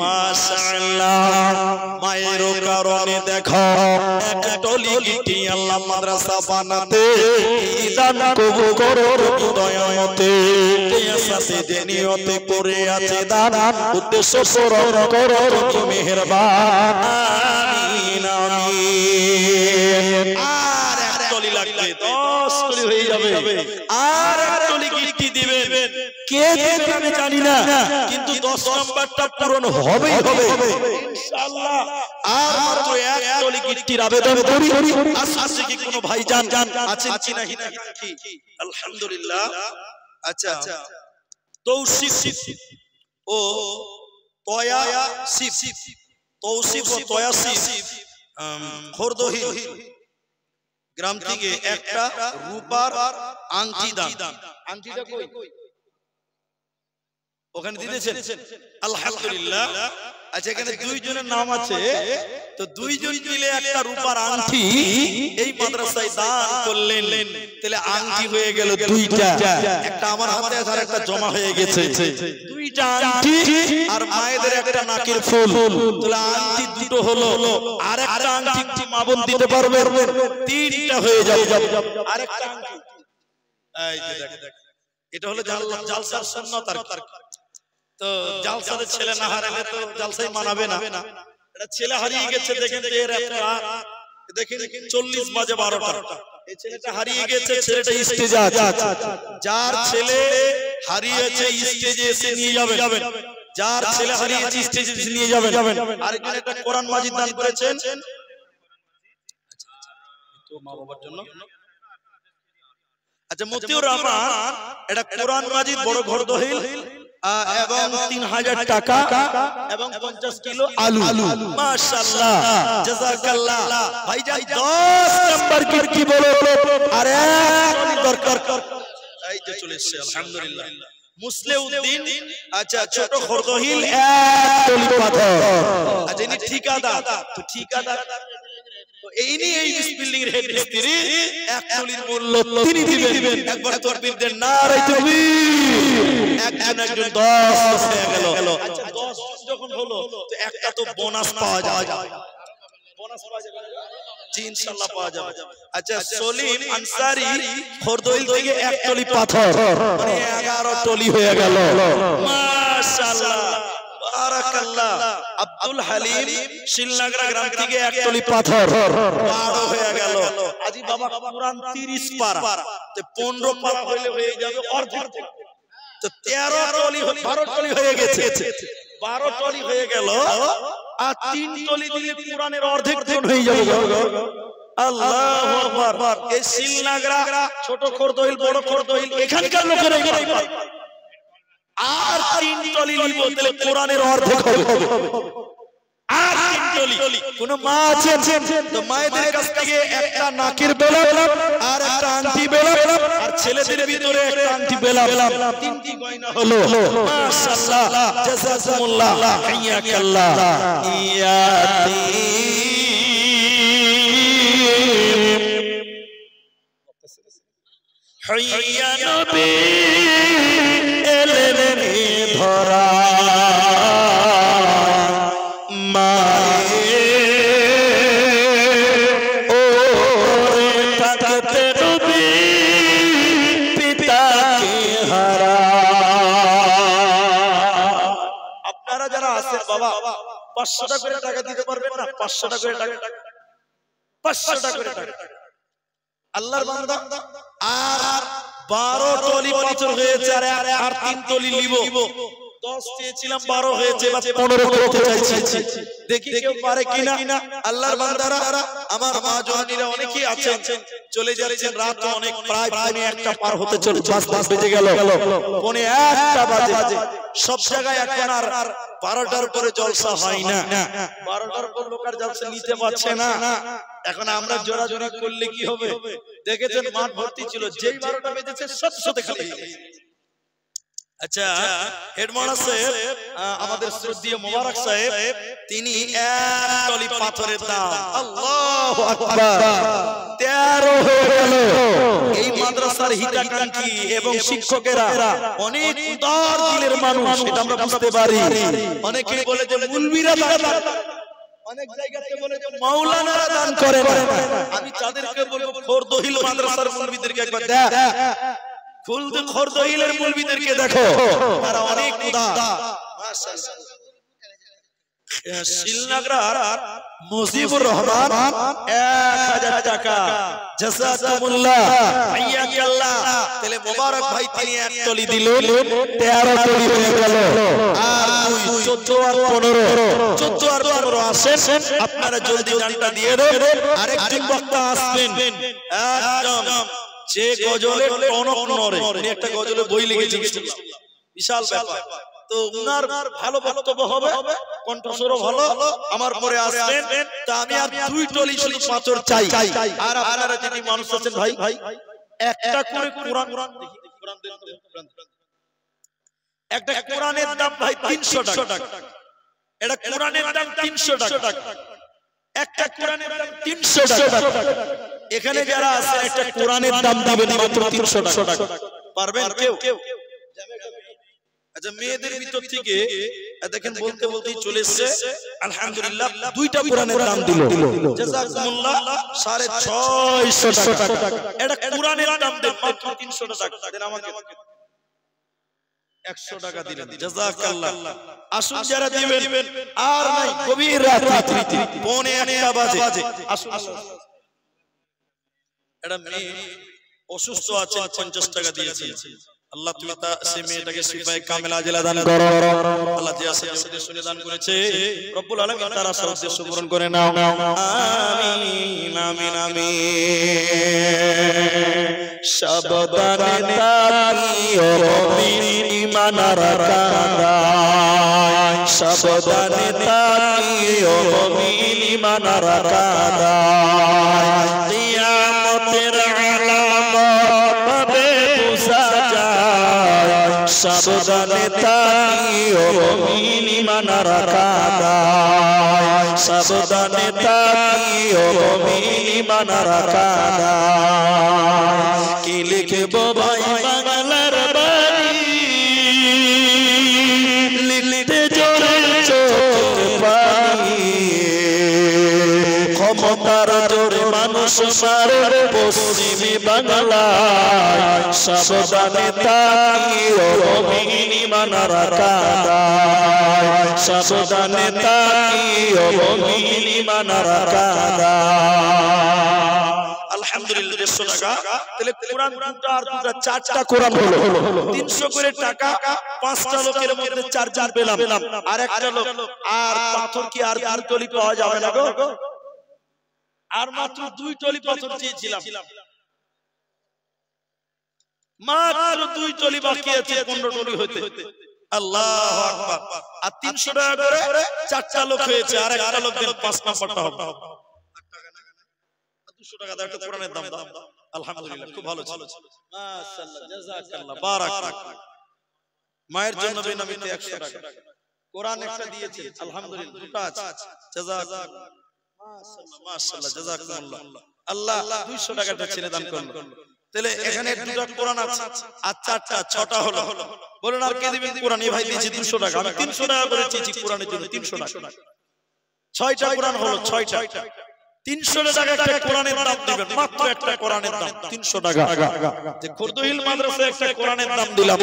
মাশাআল্লাহ মায়ের কারণে দেখো এক টলি কিটি আল্লাহ মাদ্রাসা বানাতে দান কবুল করো দয়ামতে সাথে যে নিয়তে করে আছে দান উদ্দেশ্য পূরণ করো তুমি মেহেরবান আমিন আমিন টলি লাগবে 10 টলি হয়ে যাবে আর এক টলি গিফট দিবেন কে দিবেন আমি জানি না কিন্তু 10 নাম্বারটা পূরণ হবেই হবে ইনশাআল্লাহ আর মাত্র এক টলি গিফটের আবেদন করি আজকে কি কোনো ভাই জান আছেন কি না কি আলহামদুলিল্লাহ আচ্ছা তৌসিফ ও তয়াসিফ তৌসিফ ও তয়াসিফ খরদহিল গ্রাম থেকে একটা রূপার আংটি দান আংটিটা কই ওখানে দিয়েছেন আলহামদুলিল্লাহ আচ্ছা এখানে দুইজনের নাম আছে তো দুইজন মিলে একটা রূপার আংটি এই মাদ্রাসায় দান করলেন তাহলে আংটি হয়ে গেল দুইটা একটা আমার হাতে আর একটা জমা হয়ে গেছে দুইটা আংটি আর মায়েদের একটা নাকের ফুল তাহলে আংটি দুটো হলো আর একটা আংটি মা বোন দিতে পারবে তিনটা হয়ে যাবে আরেকটা আংটি এই যে দেখ এটা হলো জালসার সুন্নাত আর তো জালসাতে ছেলে না হারালে তো জালসাই মানাবে না এটা ছেলে হারিয়ে গেছে দেখেন এর একটা দেখেন 40 বাজে 12টা এই ছেলেটা হারিয়ে গেছে ছেলেটা স্টেজে আছে যার ছেলে হারিয়েছে স্টেজে এসে নিয়ে যাবেন যার ছেলে হারিয়েছে স্টেজে এসে নিয়ে যাবেন আরেকজন একটা কোরআন মাজিদ দান করেছেন তো মা বাবার জন্য আচ্ছা মতিউর রহমান এটা কোরআন মাজিদ বড় খরদহিল এবং 3000 টাকা এবং 50 কিলো আলু মাশাআল্লাহ জাযাকাল্লাহ ভাইজান 10 নাম্বার কি বলো আরে দরকার এই যে চলে এসেছে আলহামদুলিল্লাহ মুসলিউদ্দিন আচ্ছা ছোট খরদহিল এক টলি পাথর আচ্ছা ইনি ঠিকাদার তো ঠিকাদার তো এই নিয়ে এই বিল্ডিং এর হেড মিস্ত্রি এক টলির মূল্য তিনি দিবেন একবার তাকবীর দেন নারে তাকবীর একজন 10 হয়ে গেল আচ্ছা 10 যখন হলো তো একটা তো বোনাস পাওয়া যায় বোনাস পাওয়া যাবে জি ইনশাআল্লাহ পাওয়া যাবে আচ্ছা সলিম আনসারী খরদহিল থেকে এক টলি পাথর মানে 11 টলি হয়ে গেল মাশাআল্লাহ তাবারাকাল্লাহ আব্দুল হালিম শিলনাগরা গ্রাম থেকে এক টলি পাথর বড় হয়ে গেল। আজি বাবা কুরআন 30 পারা, তো 15 পারা হইলে হয়ে যাবে অর্ধেক, তো 13 টলি 12 টলি হয়ে গেছে, 12 টলি হয়ে গেল, আর 3 টলি দিলে কুরআনের অর্ধেক হয়ে যাবে। আল্লাহু আকবার। এই শিলনাগরা ছোট খরদইল বড় খরদইল এখানকার লোকেরা এটাই পায়। আর 3 টলি নিব তাহলে কোরআনের অর্ধেক হবে। আর 3 টলি কোন মা আছেন তো মায়েদের কাছ থেকে একটা নাকের বেলা আর একটা আংটি বেলা আর ছেলেদের ভিতরে একটা আংটি বেলা, তিনটি গয়না হলো। মাশাআল্লাহ, জাযাকুমুল্লাহ, হাইয়াকাল্লাহ। ইয়াতি হাইয়া নবী এলেন ধরা, মায়ে ওরে থাকতে নবী পিতাকে হারা। আপনারা যারা আছেন বাবা 500 টাকা করে টাকা দিতে পারবেন না? 500 টাকা করে টাকা, 500 টাকা করে টাকা। আল্লাহর বান্দা আর 12 টলি পাথর হয়েছে, আর 3 টলি নিব। 10 চেয়েছিলাম 12 হয়েছে, বা 15 করতে চাইছি, দেখি কেউ পারে কিনা। আল্লাহর বান্দারা আমার মা জওয়ানিরা অনেকেই আছেন, চলে যাচ্ছেন, রাত অনেক, প্রায় 1:30 পার হতে চলে, 5 বেজে গেল, 1:30 বাজে। সব জায়গায় এখন আর 12টার পরে জলসা হয় না, 12টার পর লোকের জলসা নিতে পারছে না। এখন আমরা জোরাজোরি করলে কি হবে? দেখেছেন মাঠ ভর্তি ছিল, যেই 12টা বেজেছে সব সাথে খালি। আচ্ছা, হেডমাস্টার সাহেব, আমাদের শ্রদ্ধেয় মোবারক সাহেব, তিনি এক টলি পাথরের দাম আল্লাহু আকবার 13 হয়ে গেল। এই মাদ্রাসার হিতাকাঙ্ক্ষী এবং শিক্ষকেরা অনেক উদার দিলের মানুষ, এটা আমরা বুঝতে পারি। অনেকে বলে যে মুলবিরা দান, অনেক জায়গাতে বলে যে মাওলানারা দান করে না। আমি তাদেরকে বলবো খোরদহিল মাদ্রাসার মুলবিদেরকে একবার দেখ, খুলদ খোরদহিলের মুলবিদেরকে দেখো, তারা অনেক উদার। মাশাআল্লাহ। শিলনাগরার মুজিবুর রহমান 1000 টাকা, জাযাকুমুল্লাহ, হাইয়াকাল্লাহ। তাহলে মোবারক ভাই তিনি এক টলি দিলেন, 13 টলি হয়ে গেল। আর 14 আর 15 আসেন, আপনারা জলদি জানটা দিয়ে দেন। আরেকজন বক্তা আসবেন, একদম যে গজলে টনক নরে, উনি একটা গজলে বই লিখেছেন, বিশাল ব্যাপার। তো উনার ভালো বক্তব্য হবে, কণ্ঠস্বর ভালো। আমার পরে আসবেন, তা আমি আর 2 টলি শুধু পাথর চাই। আর আপনারা যদি মানুষ আছেন ভাই, একটা করে কোরআন দেখি, কোরআন দেন, একটা কোরআনের দাম ভাই 300 টাকা, এটা কোরআনের দাম 300 টাকা, একটা কোরআনের দাম 300 টাকা। এখানে যারা আছে একটা কোরআনের দাম দিবেন মাত্র 300 টাকা, পারবেন কেউ? আচ্ছা, মেয়েদের ভিতর থেকে দেখেন বলতে বলতেই চলে এসেছে, আলহামদুলিল্লাহ 2টা কোরআনের দাম দিল, জাযাকুমুল্লাহ, 650 টাকা। এটা কোরআনের দাম দেন মাত্র 300 টাকা, দেন আমাকে 100 টাকা দিলেন, জাযাকাল্লাহ। আসুন যারা দিবেন, আর নাই গভীর রাত্রি 1:45 বাজে, আসুন। এটা মেয়ে অসুস্থ আছে, 50 টাকা দিয়েছে। আল্লাহ তুমি তা সে মেয়েটাকে শিফায়ে কামিলা আজলা দান করো। আল্লাহ যে আছে শুনে দান করেছে, রব্বুল আলামিন তার আশা উদ্দেশ্য পূরণ করে নাও, আমিন আমিন আমিন। সাবধানে তাকিও মুমিন ঈমানার কাঁদায়, সাবধানে তাকিও মুমিন ঈমানার কাঁদায়। কিয়ামতের আলামত পাবে বুঝা যায়, সাবধানে তাকিও মুমিন ঈমানার কাঁদায়, সাবধানে তাকিও মুমিন ঈমানার কাঁদায়। কি লিখবো ভাই বাংলার বাড়ি, লিখতে জোরে চোখ পানি, ক্ষমতার জোরে মানুষ মারে পশ্চিমী বাংলায়, সাবধানে তাকিও মুমিন মানারা কাদায় সাবধানে তাকিও ভগিনী মানারা কাদায়। আলহামদুলিল্লাহ 150 টাকা। তাহলে কোরআন দুটো আর দুটো চারটা কোরআন হলো 300 করে টাকা। 5টা লোকের মধ্যে 4 জন পেলাম। আর একটা লোক আর পাথর কি আর 2 টলি পাওয়া যাবে না গো? আর মাত্র 2 টলি পাথর চেয়েছিলাম, মাত্র 2 টলি বাকি আছে 15 টলি হইতে। আল্লাহু আকবার। আর 300 টাকা করে 4টা লোক হয়েছে। আর একটা লোক দেন 5 নাম্বারটা হবে 200 টাকা দাও। একটা কোরআনের দাম দাও। আলহামদুলিল্লাহ খুব ভালো ছিল। মাশাআল্লাহ জাযাকাল্লাহ বারাক। মায়ের জন্য বেনামিতে 100 টাকা কোরআন একটা দিয়েছে। আলহামদুলিল্লাহ দুটো আছে। জাযাকাল্লাহ মাশাআল্লাহ মাশাআল্লাহ জাযাকাল্লাহ। আল্লাহ 200 টাকাটা ছেড়ে দান করলো। তাহলে এখানে দুটো কোরআন আছে আর 4টা 6টা হলো। বলুন আর কে দিবেন কোরআন? এই ভাই দিয়েছে 200 টাকা। আমি 300 টাকা করে চেয়েছি কোরআনের জন্য 300 টাকা। 6টা কোরআন হলো 6টা। 300 টাকা একটা কোরআনের দাম দিবেন। মাত্র একটা কোরআনের দাম 300 টাকা। যে খুরদুহিল মাদ্রাসায় একটা কোরআনের দাম দিলাম।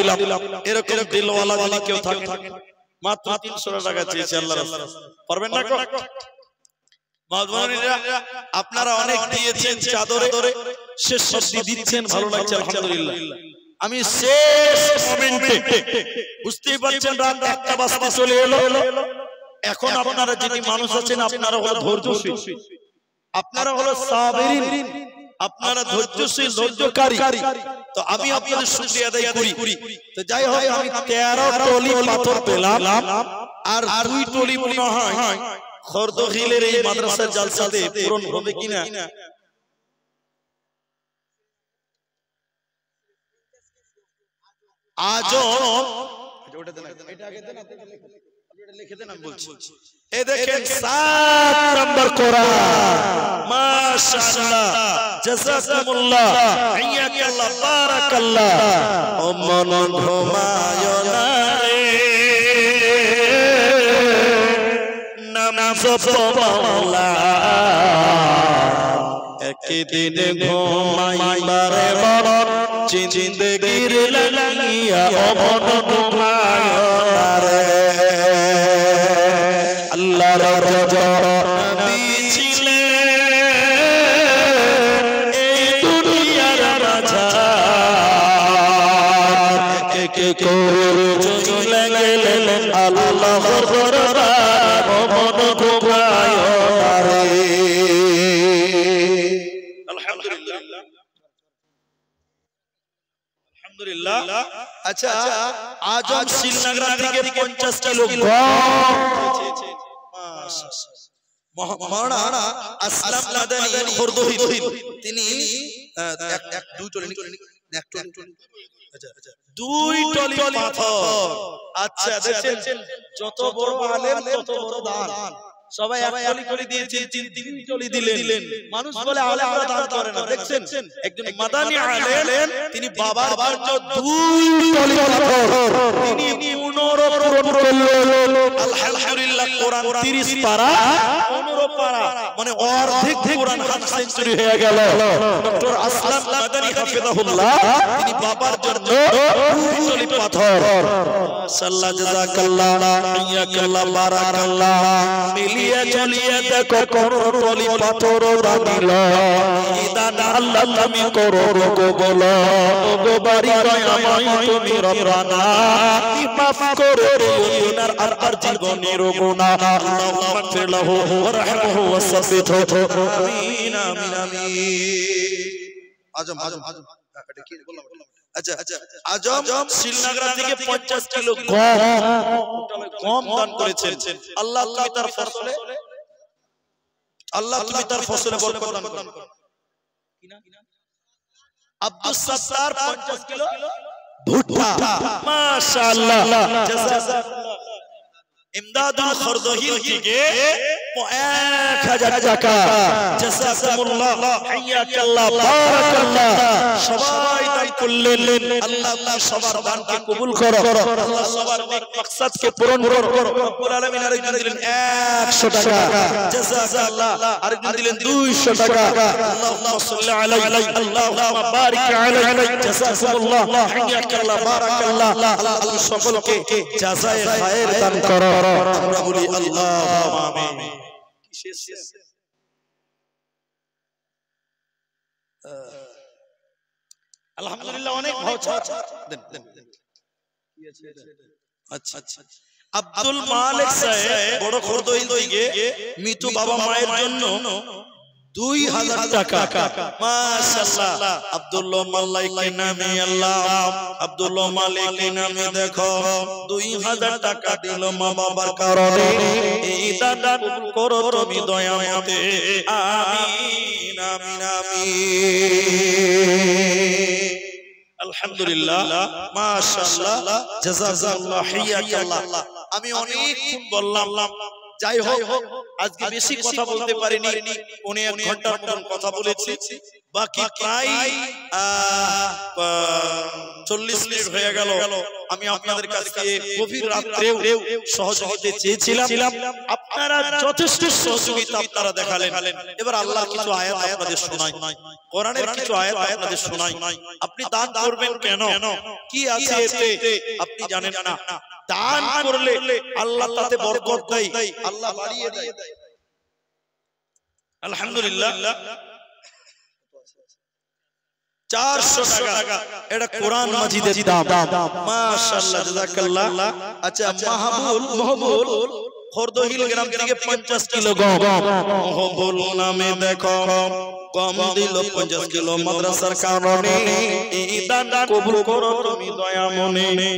এরকম দিলওয়ালা যদি কেউ থাকে মাত্র 300 টাকা চেয়েছে আল্লাহ রাসূল। পারবেন না? আপনারা অনেক দিয়েছেন চাদরে, শেষ শব্দ দিচ্ছেন, ভালো লাগছে আলহামদুলিল্লাহ। আমি শেষ মোমেন্টে বুঝতেই পারছেন রাত 1টা বাজতে চলে এলো। এখন আপনারা যিনি মানুষ আছেন আপনারা হলো ধৈর্যশীল, আপনারা হলো সাবিরিন, আপনারা ধৈর্যশীল ধৈর্যকারী। তো আমি আপনাদের শুকরিয়া আদায় করি। তো যাই হোক আমি 13 টলি পাথর পেলাম আর 2 টলি মনে হয় খরদখিলের এই মাদ্রাসার জালসাতে পূরণ হবে কিনা। আজও ওটা দেন, এটা আগে দেন, এটা লিখে দেন, আমি বলছি। এই দেখেন 7 নম্বর কোরআন। মাশাআল্লাহ জাযাকুমুল্লাহ হাইয়াকাল্লাহ বারাকাল্লাহ। ও মন ঘুমায় না রে নামাজ পড়লা, একদিন ঘুমাইবারে বড় জিন্দেগির লাগিয়া ও মন ঘুমায় না রে। আল্লাহর নবী ছিলেন এই দুনিয়ার মাঝে, কে করে চলে গেলেন আল্লাহর দরবারে ও মন ঘুমায় না রে। আলহামদুলিল্লাহ আলহামদুলিল্লাহ। আচ্ছা আজম শ্রীনগর থেকে 50 কিলো মহারানা আসলাম মাদানী খুরদুহিল তিনি 2 টলি পাথর। আচ্ছা দেখছেন যত বড় আলেম তত বড় দান। সবাই এক টলি করে দিয়েছেন, 3 টলি দিলেন। মানুষ বলে আলেমরা দান করে না। দেখছেন একজন মাদানী আলেম তিনি বাবার জন্য 2 টলি পাথর তিনি পুনরুত্থান করলেন। আলহামদুলিল্লাহ কোরআন 30 পারা 15 পারা মানে অর্ধেক কোরআন হাফ সেঞ্চুরি হয়ে গেল। ডক্টর আসলাম মাদানী হাফিজাহুল্লাহ তিনি বাবার জন্য 2 টলি পাথর। মাশাআল্লাহ জাযাকাল্লাহ হাইয়াকাল্লাহ বারাকাল্লাহ। মিলিয়ে চলিয়ে দেখো কোন টলি পাথর দানিল ইদান আল্লাহ তুমি করো গো বলো গো বাড়ি দয়াময় তুমি রব্বানা মাফ করে দুনিয়ার আর জীবনের গুনাহ আল্লাহুম্মা গফির লাহু ওয়ারহামহু ওয়াসাব্বিতহু আমিন আমিন আমিন। আজম এটা কি বললাম? আচ্ছা আজম শ্রীনগর থেকে 50 কিলো গম দান করেছেন। আল্লাহ তুমি তার ফসলে বরকত দান করুন। আব্দুস সাত্তার 50 কিলো ভুট্টা। মাশাআল্লাহ জাযাকাল্লাহ। ইমদাদুল খুরদুহিল থেকে 1000 টাকা জাযাকুমুল্লাহ হাইয়াকাল্লাহ বারাকাল্লাহ সবাই দান করলেন আল্লাহ সবার দানকে কবুল করো আল্লাহ সবার নেক মাকসাদকে পূরণ করো রব্বুল আলামিন আরেকজন দিলেন 100 টাকা জাযাকাল্লাহ আরেকজন দিলেন 200 টাকা আল্লাহুম্মা সাল্লি আলাইহি আল্লাহুম্মা বারিক আলাইহি জাযাকুমুল্লাহ হাইয়াকাল্লাহ বারাকাল্লাহ আল্লাহ সকলকে জাযায়ে খায়ের দান করো আমরা বলি আল্লাহুম্মা আমিন আলহামদুলিল্লাহ অনেক ভাউচার দেন আচ্ছা আচ্ছা আব্দুল মালিক সাহেব বড় খরদইল থেকে মৃত বাবা মায়ের জন্য 2000 টাকা মাশাআল্লাহ আব্দুল্লাহ মালিকের নামে আল্লাহ আব্দুল্লাহ মালিকের নামে দেখো 2000 টাকা দিল মা বাবার কারণে এই দাদা কবুল করো তুমি দয়ামতে আমিন আমিন আমিন আলহামদুলিল্লাহ মাশাআল্লাহ জাযাকাল্লাহ হাইয়াকাল্লাহ আমি অনেকক্ষণ বললাম যাই হোক আজকে বেশি কথা বলতে পারিনি 1 ঘন্টার মতন কথা বলেছি বাকি প্রায় 40 মিনিট হয়ে গেল আমি আপনাদের কাছে গভীর রাত্রেও সহযোগিতা চেয়েছিলাম আপনারা যথেষ্ট সহযোগিতা আপনারা দেখালেন এবার আল্লাহ কিছু আয়াত আপনাদের শোনাই কোরআনের কিছু আয়াত আপনাদের শোনাই আপনি দান করবেন কেন কি আছে এতে আপনি জানেন না দান করলে আল্লাহ তাতে বরকত দেয় আল্লাহ বাড়িয়ে দেয় আলহামদুলিল্লাহ 400 টাকা এটা কোরআন মাজিদের দাম মাশাআল্লাহ জাযাকাল্লাহ আচ্ছা মাহবুল খরদহিল গ্রাম থেকে 50 কিলো গম মাহবুল নামে দেখো গম দিল 50 কিলো মাদ্রাসার কারণে এই দান কবুল করো তুমি দয়া মনে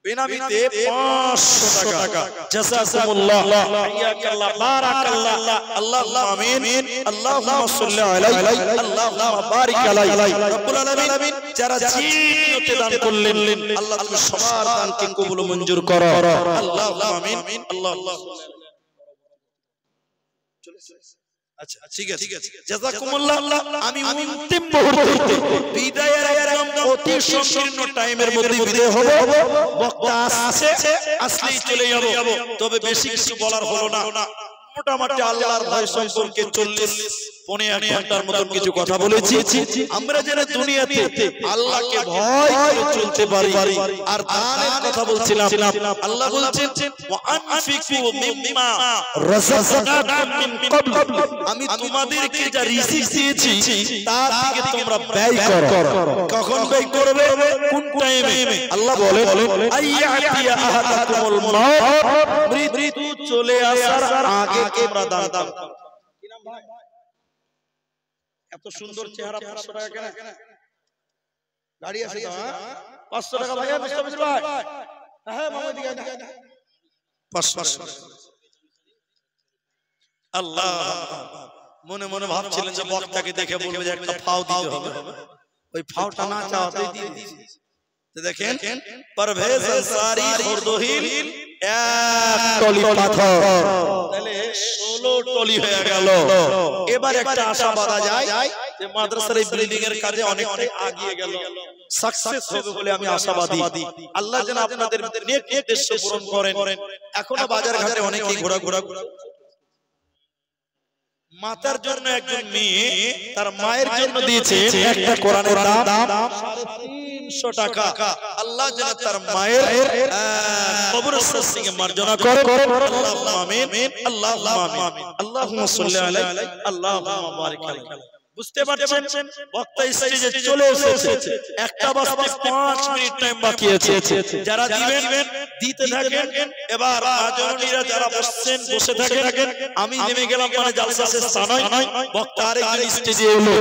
বেনামিতে 500 টাকা জাযাকুমুল্লাহ হাইয়াকাল্লাহ বারাকাল্লাহ আল্লাহুম্মা আমিন আল্লাহুম্মা সাল্লি আলাইহি আল্লাহুম্মা বারিক আলাইহি রব্বুল আলামিন যারা জিনিয়তে দান করলেন আল্লাহ তুমি সবার দানকে কবুল ও মঞ্জুর করো আল্লাহুম্মা আমিন আল্লাহুম্মা আচ্ছা ঠিক আছে জাযাকুমুল্লাহ আমি অন্তিম মুহূর্তে বিদায়ের একদম অতি সংকীর্ণ টাইমের মধ্যে বিদায় হব বক্তা আসলেই চলে যাব তবে বেশি কিছু বলার হলো না মোটামুটি আল্লাহর ভয় সম্পর্কে 40-1 ঘন্টার মতন কিছু কথা বলেছি আমরা যেন দুনিয়াতে আল্লাহকে ভয় করে চলতে পারি আর দানের কথা বলছিলাম আল্লাহ বলছেন ওয়া আনফিকু মিম্মা রাযাকনাকুম মিন ক্বাবল আমি তোমাদেরকে যা রিজিক দিয়েছি তার থেকে তোমরা ব্যয় করো কখন ব্যয় করবে কোন টাইমে আল্লাহ বলেন আইয়াতিয়া আহাদাকুমুল মাউত মৃত্যু চলে আসার আগে তোমরা দান করো কি নাম ভাই এত সুন্দর চেহারা 500 টাকা কেন গাড়ি আছে তো 500 টাকা ভাই মুস্তাফিজ ভাই হ্যাঁ মামা দিকে 500 আল্লাহ মনে মনে ভাবছিলেন যে বক্তাকে দেখে বলবে যে একটা ফাও দিতে হবে ওই ফাওটা না চাওয়াতেই দিয়ে দিয়েছি তো দেখেন পারভেজ আনসারী খরদহিল এক টলি পাথর তাহলে 16 টলি হয়ে গেল এবার একটা আশা বাঁধা যায় যে মাদ্রাসার এই বিল্ডিং এর কাজে অনেকটাই এগিয়ে গেল সাকসেস হবে বলে আমি আশাবাদী আল্লাহ যেন আপনাদের নেক উদ্দেশ্য পূরণ করেন এখনো বাজার ঘাটে অনেকেই ঘোরাঘুরা মাতার জন্য একজন মেয়ে তার মায়ের জন্য দিয়েছে একটা কোরআনের দাম 350 টাকা আল্লাহ যেন তার মায়ের কবরস্থান থেকে মার্জনা করে আল্লাহুম্মা আমিন আল্লাহুম্মা আমিন আল্লাহুম্মা সাল্লি আলাইহি আল্লাহুম্মা বারিক আলাইহি বুঝতে পারছেন বক্তা স্টেজে চলে এসেছে একটা বাজতে 5 মিনিট টাইম বাকি আছে যারা দিবেন দিতে থাকেন এবার আজরণীরা যারা বসে থাকেন আমি নেমে গেলাম মানে জালসা শেষ নয় বক্তা আরেকজন স্টেজে এলো